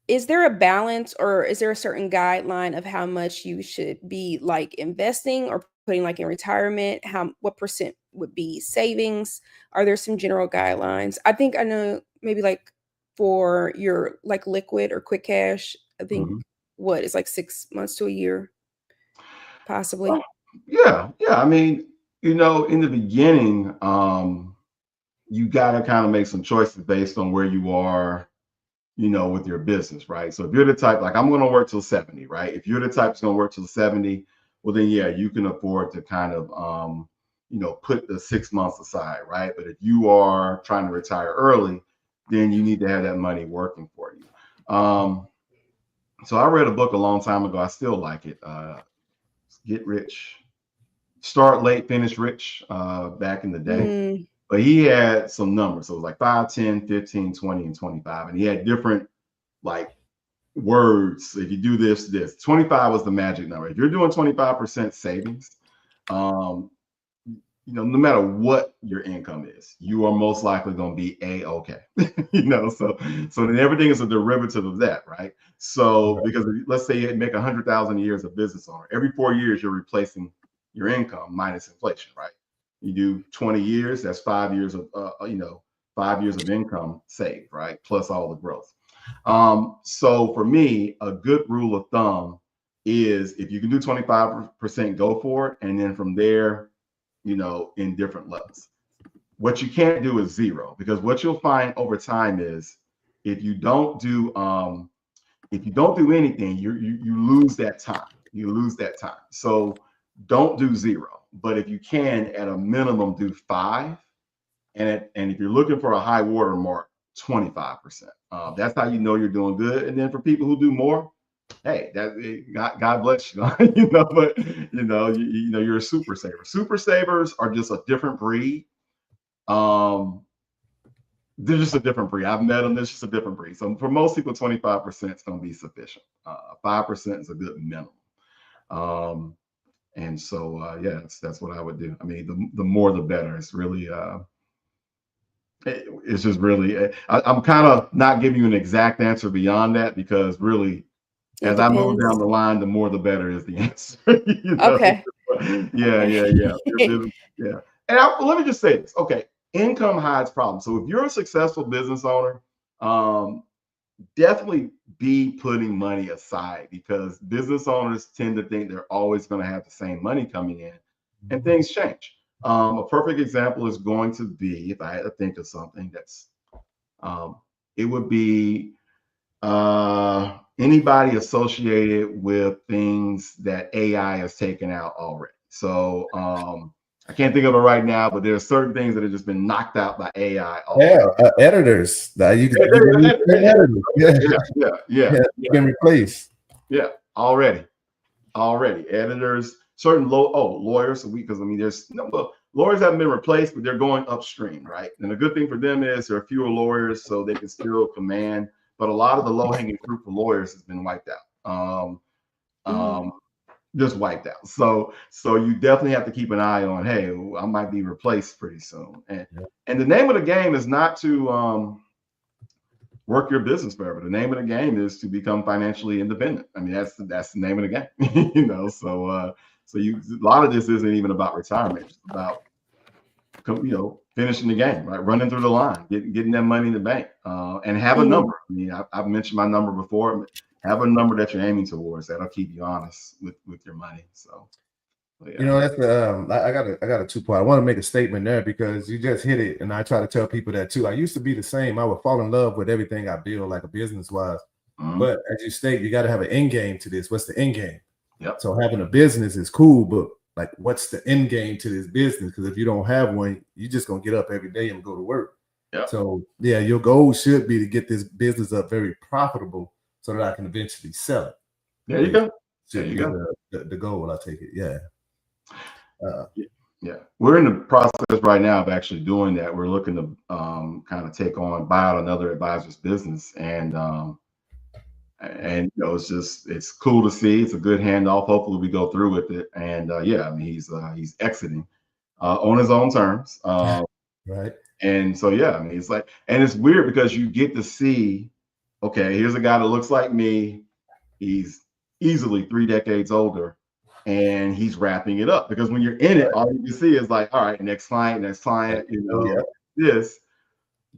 is there a balance, or is there a certain guideline of how much you should be like investing or putting like in retirement? What percent would be savings? Are there some general guidelines? I think I know maybe like for your like liquid or quick cash, I think it's like 6 months to a year, possibly. Yeah. I mean, in the beginning, you got to kind of make some choices based on where you are, with your business, right? So if you're the type, like, I'm going to work till 70, right? If you're the type that's going to work till 70, well, then, yeah, you can afford to kind of, put the 6 months aside, right? But if you are trying to retire early, then you need to have that money working for you. So I read a book a long time ago. I still like it. Get Rich, Start Late, Finish Rich, back in the day. But he had some numbers. So it was like 5, 10, 15, 20, and 25. And he had different like words. If you do this, 25 was the magic number. If you're doing 25% savings, no matter what your income is, you are most likely going to be okay. So then everything is a derivative of that, right? So because let's say you make 100,000 a year as a business owner, every 4 years you're replacing your income minus inflation, right? You do 20 years, that's 5 years of 5 years of income saved, right? Plus all the growth. So for me, a good rule of thumb is if you can do 25%, go for it, and then from there, in different levels. What you can't do is zero, because what you'll find over time is if you don't do anything, you lose that time. You lose that time. So don't do zero, but if you can, at a minimum, do 5, and if you're looking for a high water mark, 25%. That's how you know you're doing good. And then for people who do more, hey, God bless you. But you're a super saver. Super savers are just a different breed. They're just a different breed. I've met them. They're just a different breed. So for most people, 25% is going to be sufficient. 5% is a good minimum. And so, that's what I would do. I mean, the more, the better. It's really, it's just really, I'm kind of not giving you an exact answer beyond that, because really, as I move down the line, the more, the better is the answer. Okay. Yeah. And let me just say this. Okay. Income hides problems. So if you're a successful business owner, definitely be putting money aside, because business owners tend to think they're always going to have the same money coming in, and things change. A perfect example is going to be, if I had to think of something, that's it would be anybody associated with things that AI has taken out already. So I can't think of it right now, but there are certain things that have just been knocked out by AI already. Yeah, editors. Now you can editors. Yeah, you can replace. Yeah, already editors, certain lawyers. Because I mean, lawyers haven't been replaced, but they're going upstream, right? And the good thing for them is there are fewer lawyers, so they can still command. But a lot of the low-hanging fruit for lawyers has been wiped out. Just wiped out. So you definitely have to keep an eye on, hey, I might be replaced pretty soon. And the name of the game is not to work your business forever. The name of the game is to become financially independent. I mean, that's the name of the game. You know, so a lot of this isn't even about retirement. It's about finishing the game, right? Running through the line, getting that money in the bank, and have a number. I mean, I've mentioned my number before. Have a number that you're aiming towards. That'll keep you honest with your money. So, yeah. You know, that's I got a 2-part. I want to make a statement there because you just hit it, and I try to tell people that too. I used to be the same. I would fall in love with everything I build, like a business wise. But as you state, you got to have an end game to this. What's the end game? Yep. So having a business is cool, but like, what's the end game to this business? Because if you don't have one, you're just gonna get up every day and go to work. Yep. So yeah, your goal should be to get this business up very profitable, so that I can eventually sell it. There you go. There you go. The goal, I take it. Yeah. Yeah. We're in the process right now of actually doing that. We're looking to kind of buy out another advisor's business, and it's cool to see. It's a good handoff. Hopefully we go through with it. And I mean, he's exiting on his own terms. Right. And so, I mean, it's like, and it's weird because you get to see, okay, here's a guy that looks like me. He's easily 3 decades older, and he's wrapping it up, because when you're in it, all you can see is like, all right, next client, this.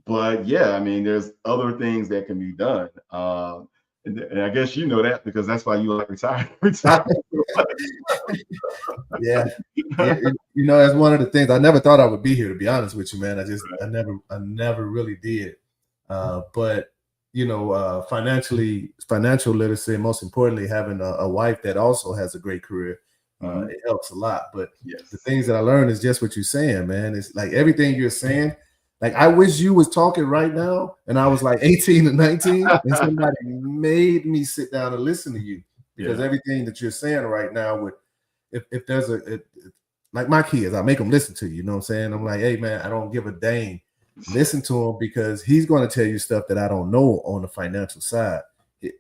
But I mean, there's other things that can be done. And I guess you know that, because that's why you like retiring. Yeah. You know, that's one of the things. I never thought I would be here, to be honest with you, man. I never really did. But financial literacy, and most importantly, having a wife that also has a great career, it helps a lot. But the things that I learned is just what you're saying, man. It's like everything you're saying. Like, I wish you was talking right now, and I was like 18 or 19, and somebody made me sit down and listen to you, because everything that you're saying right now, if there's like my kids, I make them listen to you. You know what I'm saying? I'm like, hey man, I don't give a dang. Listen to him, because he's going to tell you stuff that I don't know on the financial side.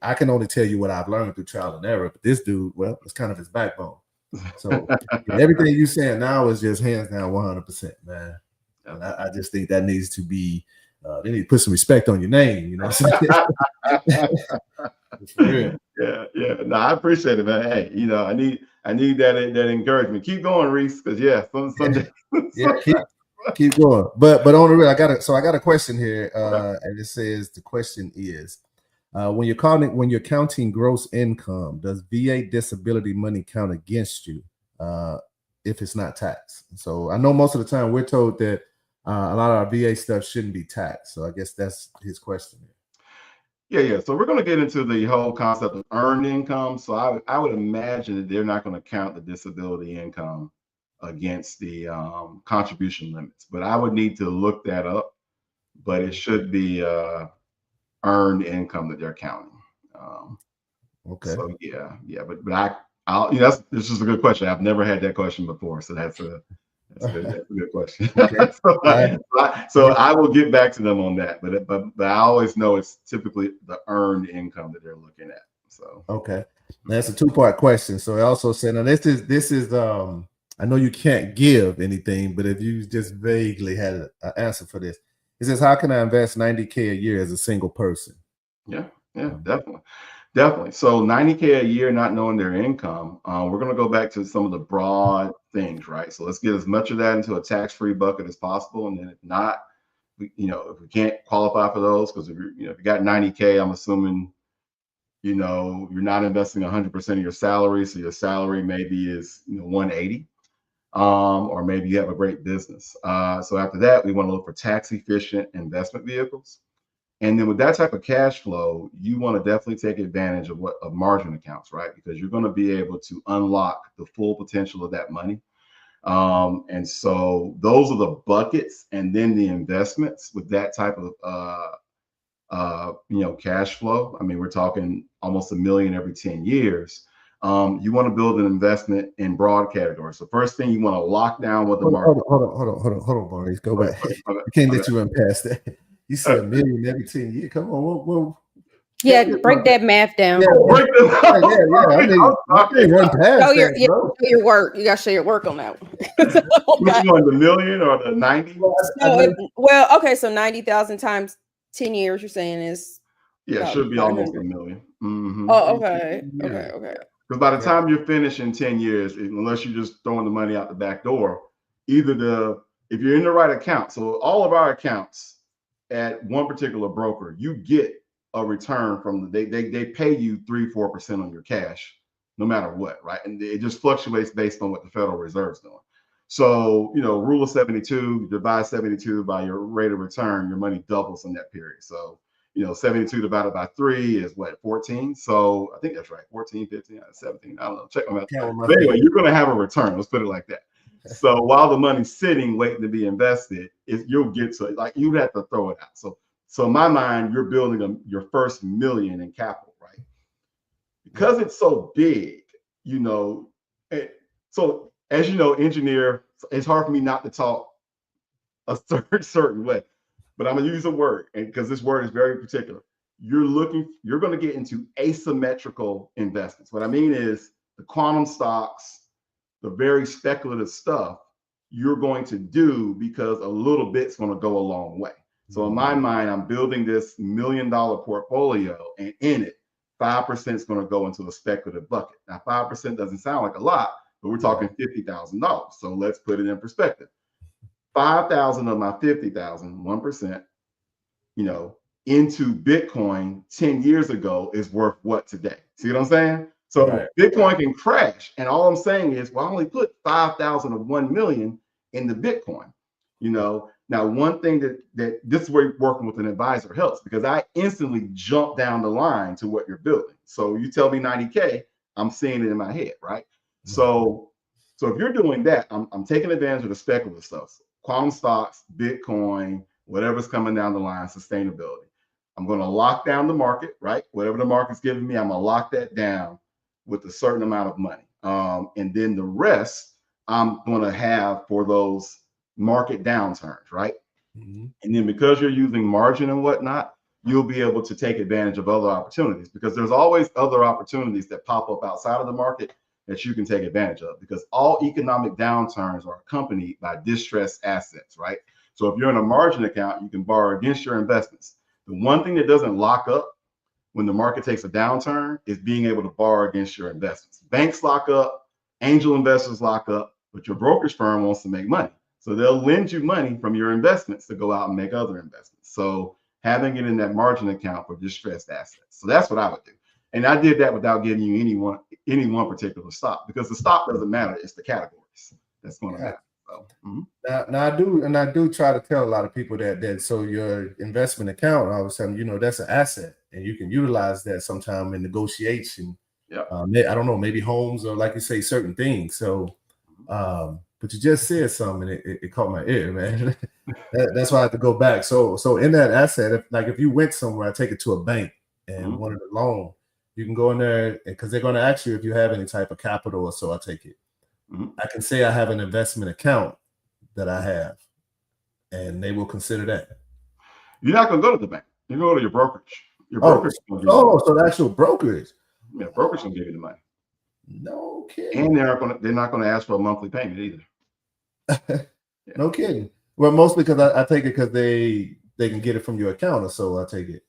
I can only tell you what I've learned through trial and error, but this dude, well, it's kind of his backbone. So everything you're saying now is just hands down 100%, man. And I just think that needs to be, they need to put some respect on your name, you know what I'm saying? Yeah. No, I appreciate it, man. Hey, I need that encouragement. Keep going, Reese, because someday. Keep going. But on the real, I got a question here, and it says, the question is, when you're counting gross income, does VA disability money count against you if it's not taxed? So I know most of the time we're told that a lot of our VA stuff shouldn't be taxed. So I guess that's his question. Yeah. So we're going to get into the whole concept of earned income. So I would imagine that they're not going to count the disability income against the contribution limits, but I would need to look that up. But it should be earned income that they're counting. Okay. So but this is a good question. I've never had that question before, so that's a good question. Okay. so I will get back to them on that, but I always know it's typically the earned income that they're looking at. So okay, that's a 2-part question. So I also said, now this is I know you can't give anything, but if you just vaguely had an answer for this, it says, how can I invest $90K a year as a single person? Yeah, definitely. So $90K a year, not knowing their income. We're going to go back to some of the broad things, right? So let's get as much of that into a tax-free bucket as possible. And then if not, if we can't qualify for those, because if you got $90K, I'm assuming, you're not investing 100% of your salary. So your salary maybe is, $180. Or maybe you have a great business. So after that, we want to look for tax efficient investment vehicles. And then with that type of cash flow, you want to definitely take advantage of margin accounts, right? Because you're going to be able to unlock the full potential of that money. And so those are the buckets, and then the investments with that type of cash flow. I mean, we're talking almost $1 million every 10 years. You want to build an investment in broad categories. So first thing, you want to lock down what the market. Hold on, Maurice. Go back. I can't let you run past that. You said $1 million every 10 years. Come on, yeah, break that math down. Yeah. I can't run past show that, bro. your work. You got to show your work on that one. Which one, the million or the 90? Well, okay, so 90,000 times 10 years, you're saying is should be almost $1 million. Mm-hmm. Oh, okay. Because by the time you're finished in 10 years, unless you're just throwing the money out the back door, if you're in the right account, so all of our accounts at one particular broker, you get a return from they pay you 3-4% on your cash, no matter what, right? And it just fluctuates based on what the Federal Reserve's doing. So, rule of 72, divide 72 by your rate of return, your money doubles in that period. So, 72 divided by 3 is what, 14? So I think that's right, 14, 15, 17. I don't know. Check my math. But anyway, you're going to have a return. Let's put it like that. So while the money's sitting, waiting to be invested, you'll get to it. Like, you'd have to throw it out. So in my mind, you're building your first $1 million in capital, right? Because it's so big, so as you know, engineer, it's hard for me not to talk a certain way. But I'm going to use a word, and because this word is very particular. You're going to get into asymmetrical investments. What I mean is the quantum stocks, the very speculative stuff, you're going to do because a little bit's going to go a long way. So in my mind, I'm building this $1 million portfolio, and in it, 5% is going to go into a speculative bucket. Now, 5% doesn't sound like a lot, but we're talking $50,000. So let's put it in perspective. 5,000 of my 50,000, 1%, into Bitcoin 10 years ago is worth what today? See what I'm saying? So Bitcoin can crash. And all I'm saying is, well, I only put 5,000 of 1 million into Bitcoin. Now, one thing that this is where working with an advisor helps, because I instantly jump down the line to what you're building. So you tell me 90K, I'm seeing it in my head, right? So if you're doing that, I'm taking advantage of the speculative stuff. Quantum stocks, Bitcoin, whatever's coming down the line, sustainability. I'm going to lock down the market, right? Whatever the market's giving me, I'm going to lock that down with a certain amount of money. And then the rest I'm going to have for those market downturns, right? Mm-hmm. And then because you're using margin and whatnot, you'll be able to take advantage of other opportunities, because there's always other opportunities that pop up outside of the market that you can take advantage of, because all economic downturns are accompanied by distressed assets, right? So if you're in a margin account, you can borrow against your investments. The one thing that doesn't lock up when the market takes a downturn is being able to borrow against your investments. Banks lock up, angel investors lock up, but your brokerage firm wants to make money. So they'll lend you money from your investments to go out and make other investments. So having it in that margin account for distressed assets. So that's what I would do. And I did that without giving you any one particular stock, because the stock doesn't matter. It's the categories that's going to matter. So, now I do try to tell a lot of people that so your investment account, all of a sudden, that's an asset, and you can utilize that sometime in negotiation. Yeah. I don't know, maybe homes, or like you say, certain things. So, but you just said something, and it caught my ear, man. That's why I have to go back. So in that asset, if you went somewhere, I take it to a bank and wanted a loan, you can go in there, because they're going to ask you if you have any type of capital, or so I take it. I can say I have an investment account that I have, and they will consider that. You're not going to go to the bank. You're going to go to your brokerage. Your brokerage. So the actual brokerage. Yeah, brokerage will give you the money. No kidding. And they're not going to ask for a monthly payment either. No kidding. Well, mostly because I take it because they can get it from your account, or so I take it.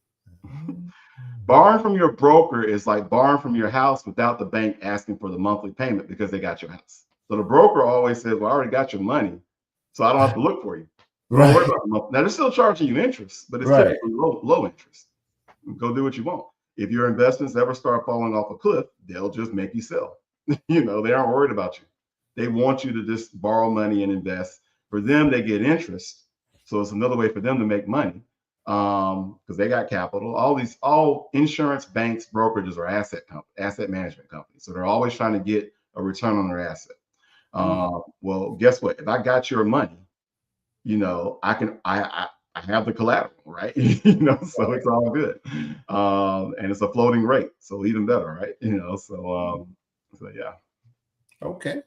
Borrowing from your broker is like borrowing from your house without the bank asking for the monthly payment, because they got your house. So the broker always says, well, I already got your money, so I don't have to look for you. Don't worry about the month. Now, they're still charging you interest, but it's typically low interest. Go do what you want. If your investments ever start falling off a cliff, they'll just make you sell. They aren't worried about you. They want you to just borrow money and invest. For them, they get interest. So it's another way for them to make money. because they got capital. All insurance, banks, brokerages are asset management companies. So they're always trying to get a return on their asset. Well, guess what? If I got your money, I have the collateral, right? So it's all good. And it's a floating rate, so even better, right? So yeah. Okay.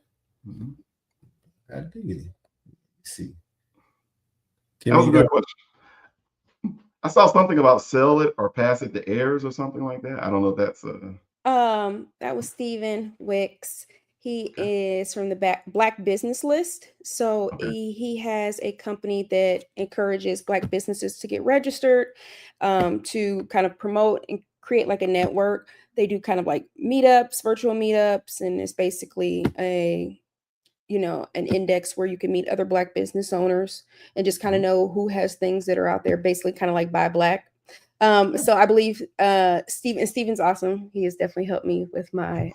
I dig it. Let's see. That was a good question. I saw something about sell it or pass it to heirs or something like that. I don't know if that's that was Stephen Wicks. He is from the Black Business List. So he has a company that encourages Black businesses to get registered, to kind of promote and create like a network. They do kind of like meetups, virtual meetups, and it's basically an index where you can meet other Black business owners and just kind of know who has things that are out there, basically kind of like Buy Black. So I believe Steven's awesome. He has definitely helped me with my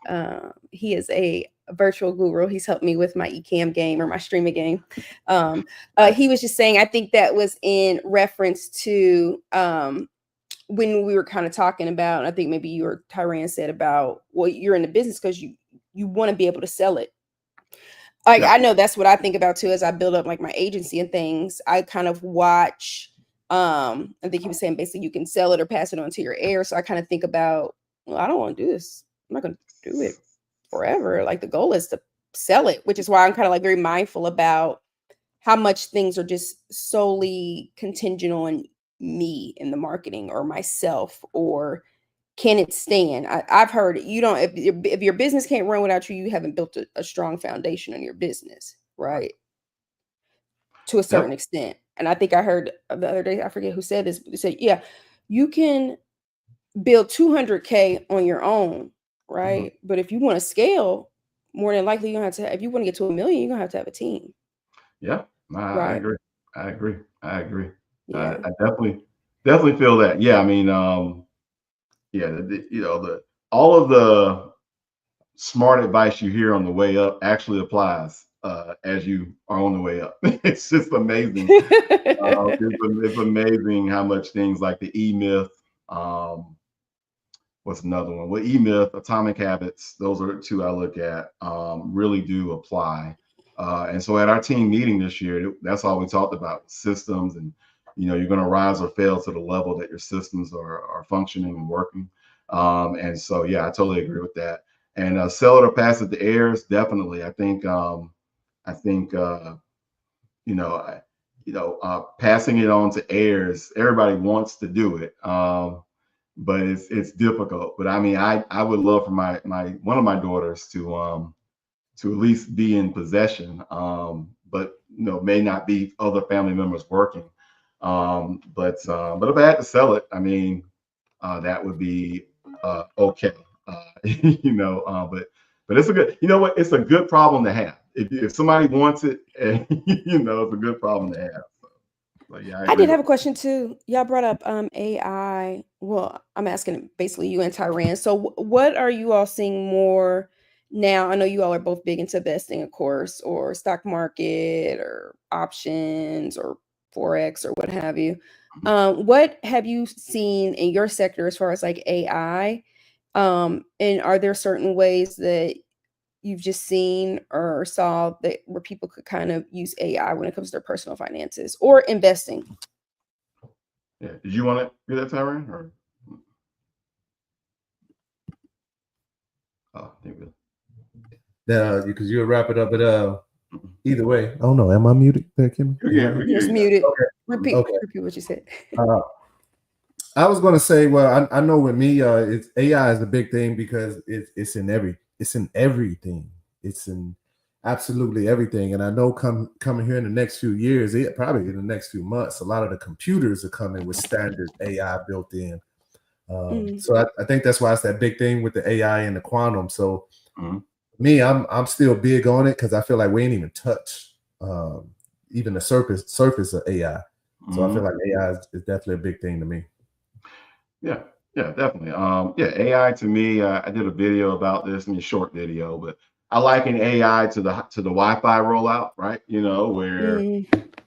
he is a virtual guru. He's helped me with my eCam game or my streaming game. He was just saying, I think that was in reference to when we were kind of talking about, I think maybe you or Tyran said about, well, you're in the business because you want to be able to sell it. Like, I know that's what I think about too, as I build up like my agency and things. I kind of watch, I think he was saying basically you can sell it or pass it on to your heir. So I kind of think about, well, I don't want to do this. I'm not going to do it forever. Like the goal is to sell it, which is why I'm kind of like very mindful about how much things are just solely contingent on me in the marketing or myself, or can it stand? I've heard you don't, if your business can't run without you, you haven't built a strong foundation on your business, right? To a certain extent. And I think I heard the other day, I forget who said this, but they said, yeah, you can build 200K on your own, right? But if you want to scale, more than likely you're going to have to, if you want to get to 1 million, you're going to have a team. Yeah, I agree. Yeah. I definitely feel that. Yeah, I mean, all of the smart advice you hear on the way up actually applies as you are on the way up. It's just amazing. It's amazing how much things like the E-Myth, what's another one? Well, E-Myth, Atomic Habits, those are two I look at, really do apply. And so at our team meeting this year, that's all we talked about, systems, and you're going to rise or fail to the level that your systems are functioning and working. And so, yeah, I totally agree with that. And sell it or pass it to heirs, definitely. I think passing it on to heirs, everybody wants to do it, but it's difficult. But I mean, I would love for my one of my daughters to at least be in possession, but may not be other family members working. But if I had to sell it, I mean, that would be okay. But it's a good, it's a good problem to have. If somebody wants it, it's a good problem to have. So yeah, I did have a question too. Y'all brought up AI. Well, I'm asking basically you and Tyran. So what are you all seeing more now? I know you all are both big into investing, of course, or stock market or options or Forex or what have you. What have you seen in your sector as far as like AI? And are there certain ways that you've just seen or saw that where people could kind of use AI when it comes to their personal finances or investing? Yeah. Did you want to do that, Tyran? Or because you'll wrap it up at either way. Oh no, am I muted there, Kim? You're muted. Okay. Repeat what you said. I was going to say, well, I know with me, it's AI is a big thing because it's in everything. It's in absolutely everything. And I know coming here in the next few years, probably in the next few months, a lot of the computers are coming with standard AI built in. So I think that's why it's that big thing with the AI and the quantum. So me, I'm still big on it because I feel like we ain't even touched even the surface of AI. So I feel like AI is definitely a big thing to me. Yeah, definitely. AI to me, I did a video about this, a short video, but I liken AI to the Wi-Fi rollout, right? Where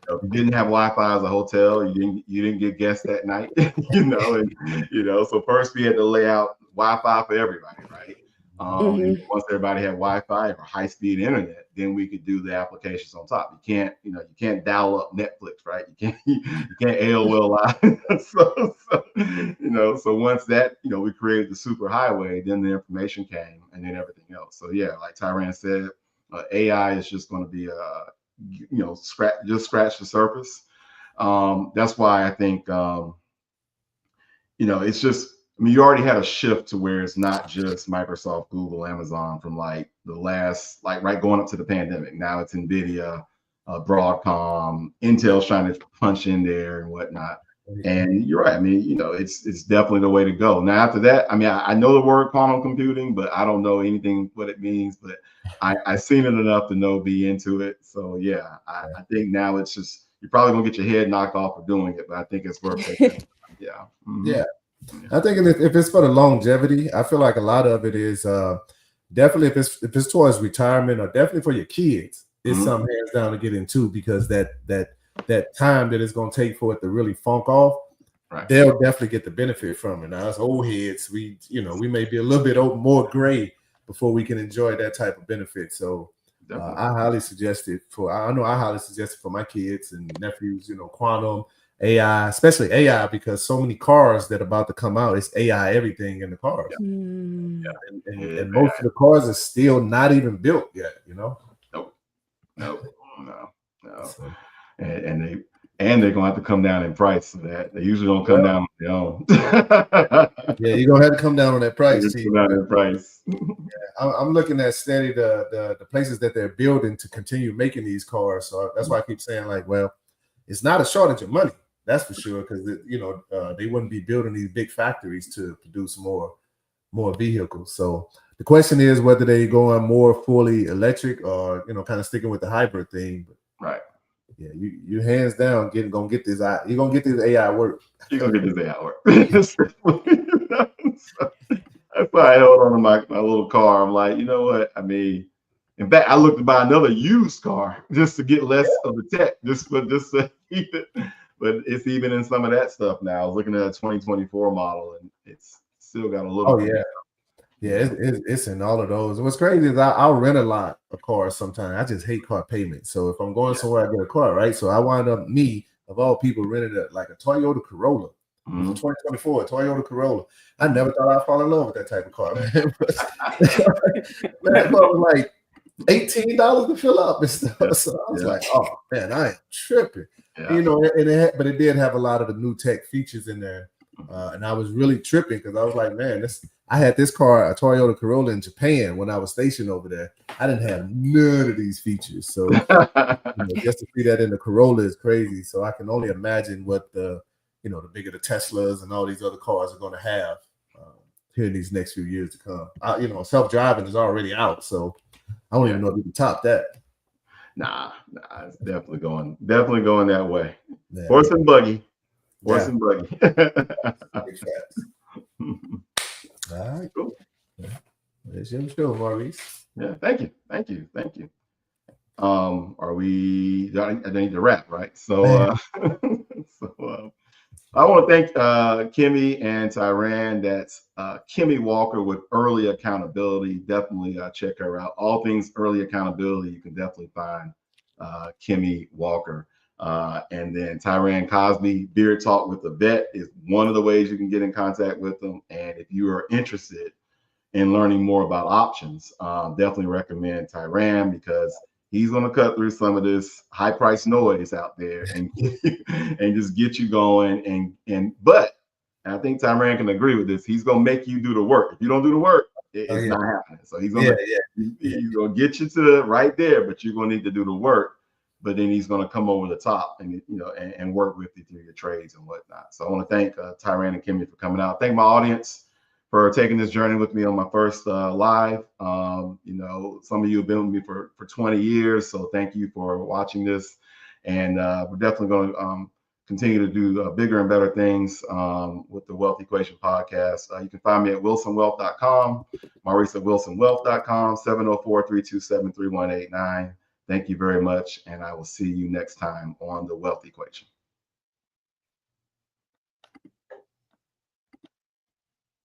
If you didn't have Wi-Fi as a hotel, you didn't get guests that night, So first we had to lay out Wi-Fi for everybody, right? And once everybody had Wi-Fi or high-speed internet, then we could do the applications on top. You can't dial up Netflix, right? You can't AOL Live. So once that, we created the super highway, then the information came, and then everything else. So yeah, like Tyrann said, AI is just going to be scratch the surface. That's why I think it's just, you already had a shift to where it's not just Microsoft, Google, Amazon from like the last, right going up to the pandemic. Now it's NVIDIA, Broadcom, Intel's trying to punch in there and whatnot. And you're right. I mean, it's definitely the way to go. Now, after that, I mean, I know the word quantum computing, but I don't know anything what it means. But I've seen it enough to be into it. So yeah, I think now it's just, you're probably gonna get your head knocked off for doing it, but I think it's worth it. Yeah. Mm-hmm. Yeah. I think if it's for the longevity, I feel like a lot of it is definitely if it's towards retirement or definitely for your kids, it's something hands down to get into, because that time that it's going to take for it to really funk off, right, they'll definitely get the benefit from it. Now, as old heads, we may be a little bit more gray before we can enjoy that type of benefit. So I highly suggest it for my kids and nephews, quantum, AI, especially AI, because so many cars that are about to come out, it's AI everything in the cars. Yeah. And most of the cars are still not even built yet, No. So. And they're gonna have to come down in price. So that they usually don't come down on their own. Yeah, you're gonna have to come down on that price. Come down in price. I'm looking at steady the places that they're building to continue making these cars. So that's why I keep saying, like, well, it's not a shortage of money. That's for sure, because they wouldn't be building these big factories to produce more vehicles. So the question is whether they go on more fully electric or kind of sticking with the hybrid thing. Right. Yeah, you hands down gonna get this. You're gonna get this AI work. You're gonna get this AI work. That's why I held on to my little car. I'm like, you know what? I mean, in fact, I looked to buy another used car just to get less of the tech, just to keep it. But it's even in some of that stuff now. I was looking at a 2024 model, and it's still got a little. Oh yeah, it's in all of those. What's crazy is I'll rent a lot of cars sometimes. I just hate car payments. So if I'm going somewhere, I get a car, right? So I wind up, me of all people, rented a Toyota Corolla. It was a 2024 Toyota Corolla. I never thought I'd fall in love with that type of car, man. That car was like $18 to fill up and stuff. So I was like, oh man, I am tripping. Yeah. But it did have a lot of the new tech features in there. And I was really tripping because I was like, man, I had this car, a Toyota Corolla, in Japan when I was stationed over there. I didn't have none of these features. So just to see that in the Corolla is crazy. So I can only imagine what the bigger the Teslas and all these other cars are going to have here in these next few years to come. Self-driving is already out. So I don't even know if you can top that. Nah, it's definitely going that way. Yeah. Horse and buggy. And buggy. All right. Cool. That's your show, Maurice. Yeah, thank you. I need to wrap, right? So I want to thank Kimmy and Tyrann. That's Kimmy Walker with Early Accountability. Definitely check her out. All things early accountability, you can definitely find Kimmy Walker. And then Tyrann Cosby, Beard Talk with the Vet, is one of the ways you can get in contact with them. And if you are interested in learning more about options, definitely recommend Tyrann, because he's going to cut through some of this high price noise out there and just get you going. But I think Tyrann can agree with this. He's going to make you do the work. If you don't do the work, it's not happening. So he's going to get you to right there, but you're going to need to do the work. But then he's going to come over the top and work with you through your trades and whatnot. So I want to thank Tyrann and Kimmy for coming out. Thank my audience for taking this journey with me on my first live. Some of you have been with me for 20 years, so thank you for watching this. And we're definitely going to continue to do bigger and better things with the Wealth Equation podcast. You can find me at wilsonwealth.com, Maurice at wilsonwealth.com, 704-327-3189. Thank you very much, and I will see you next time on The Wealth Equation.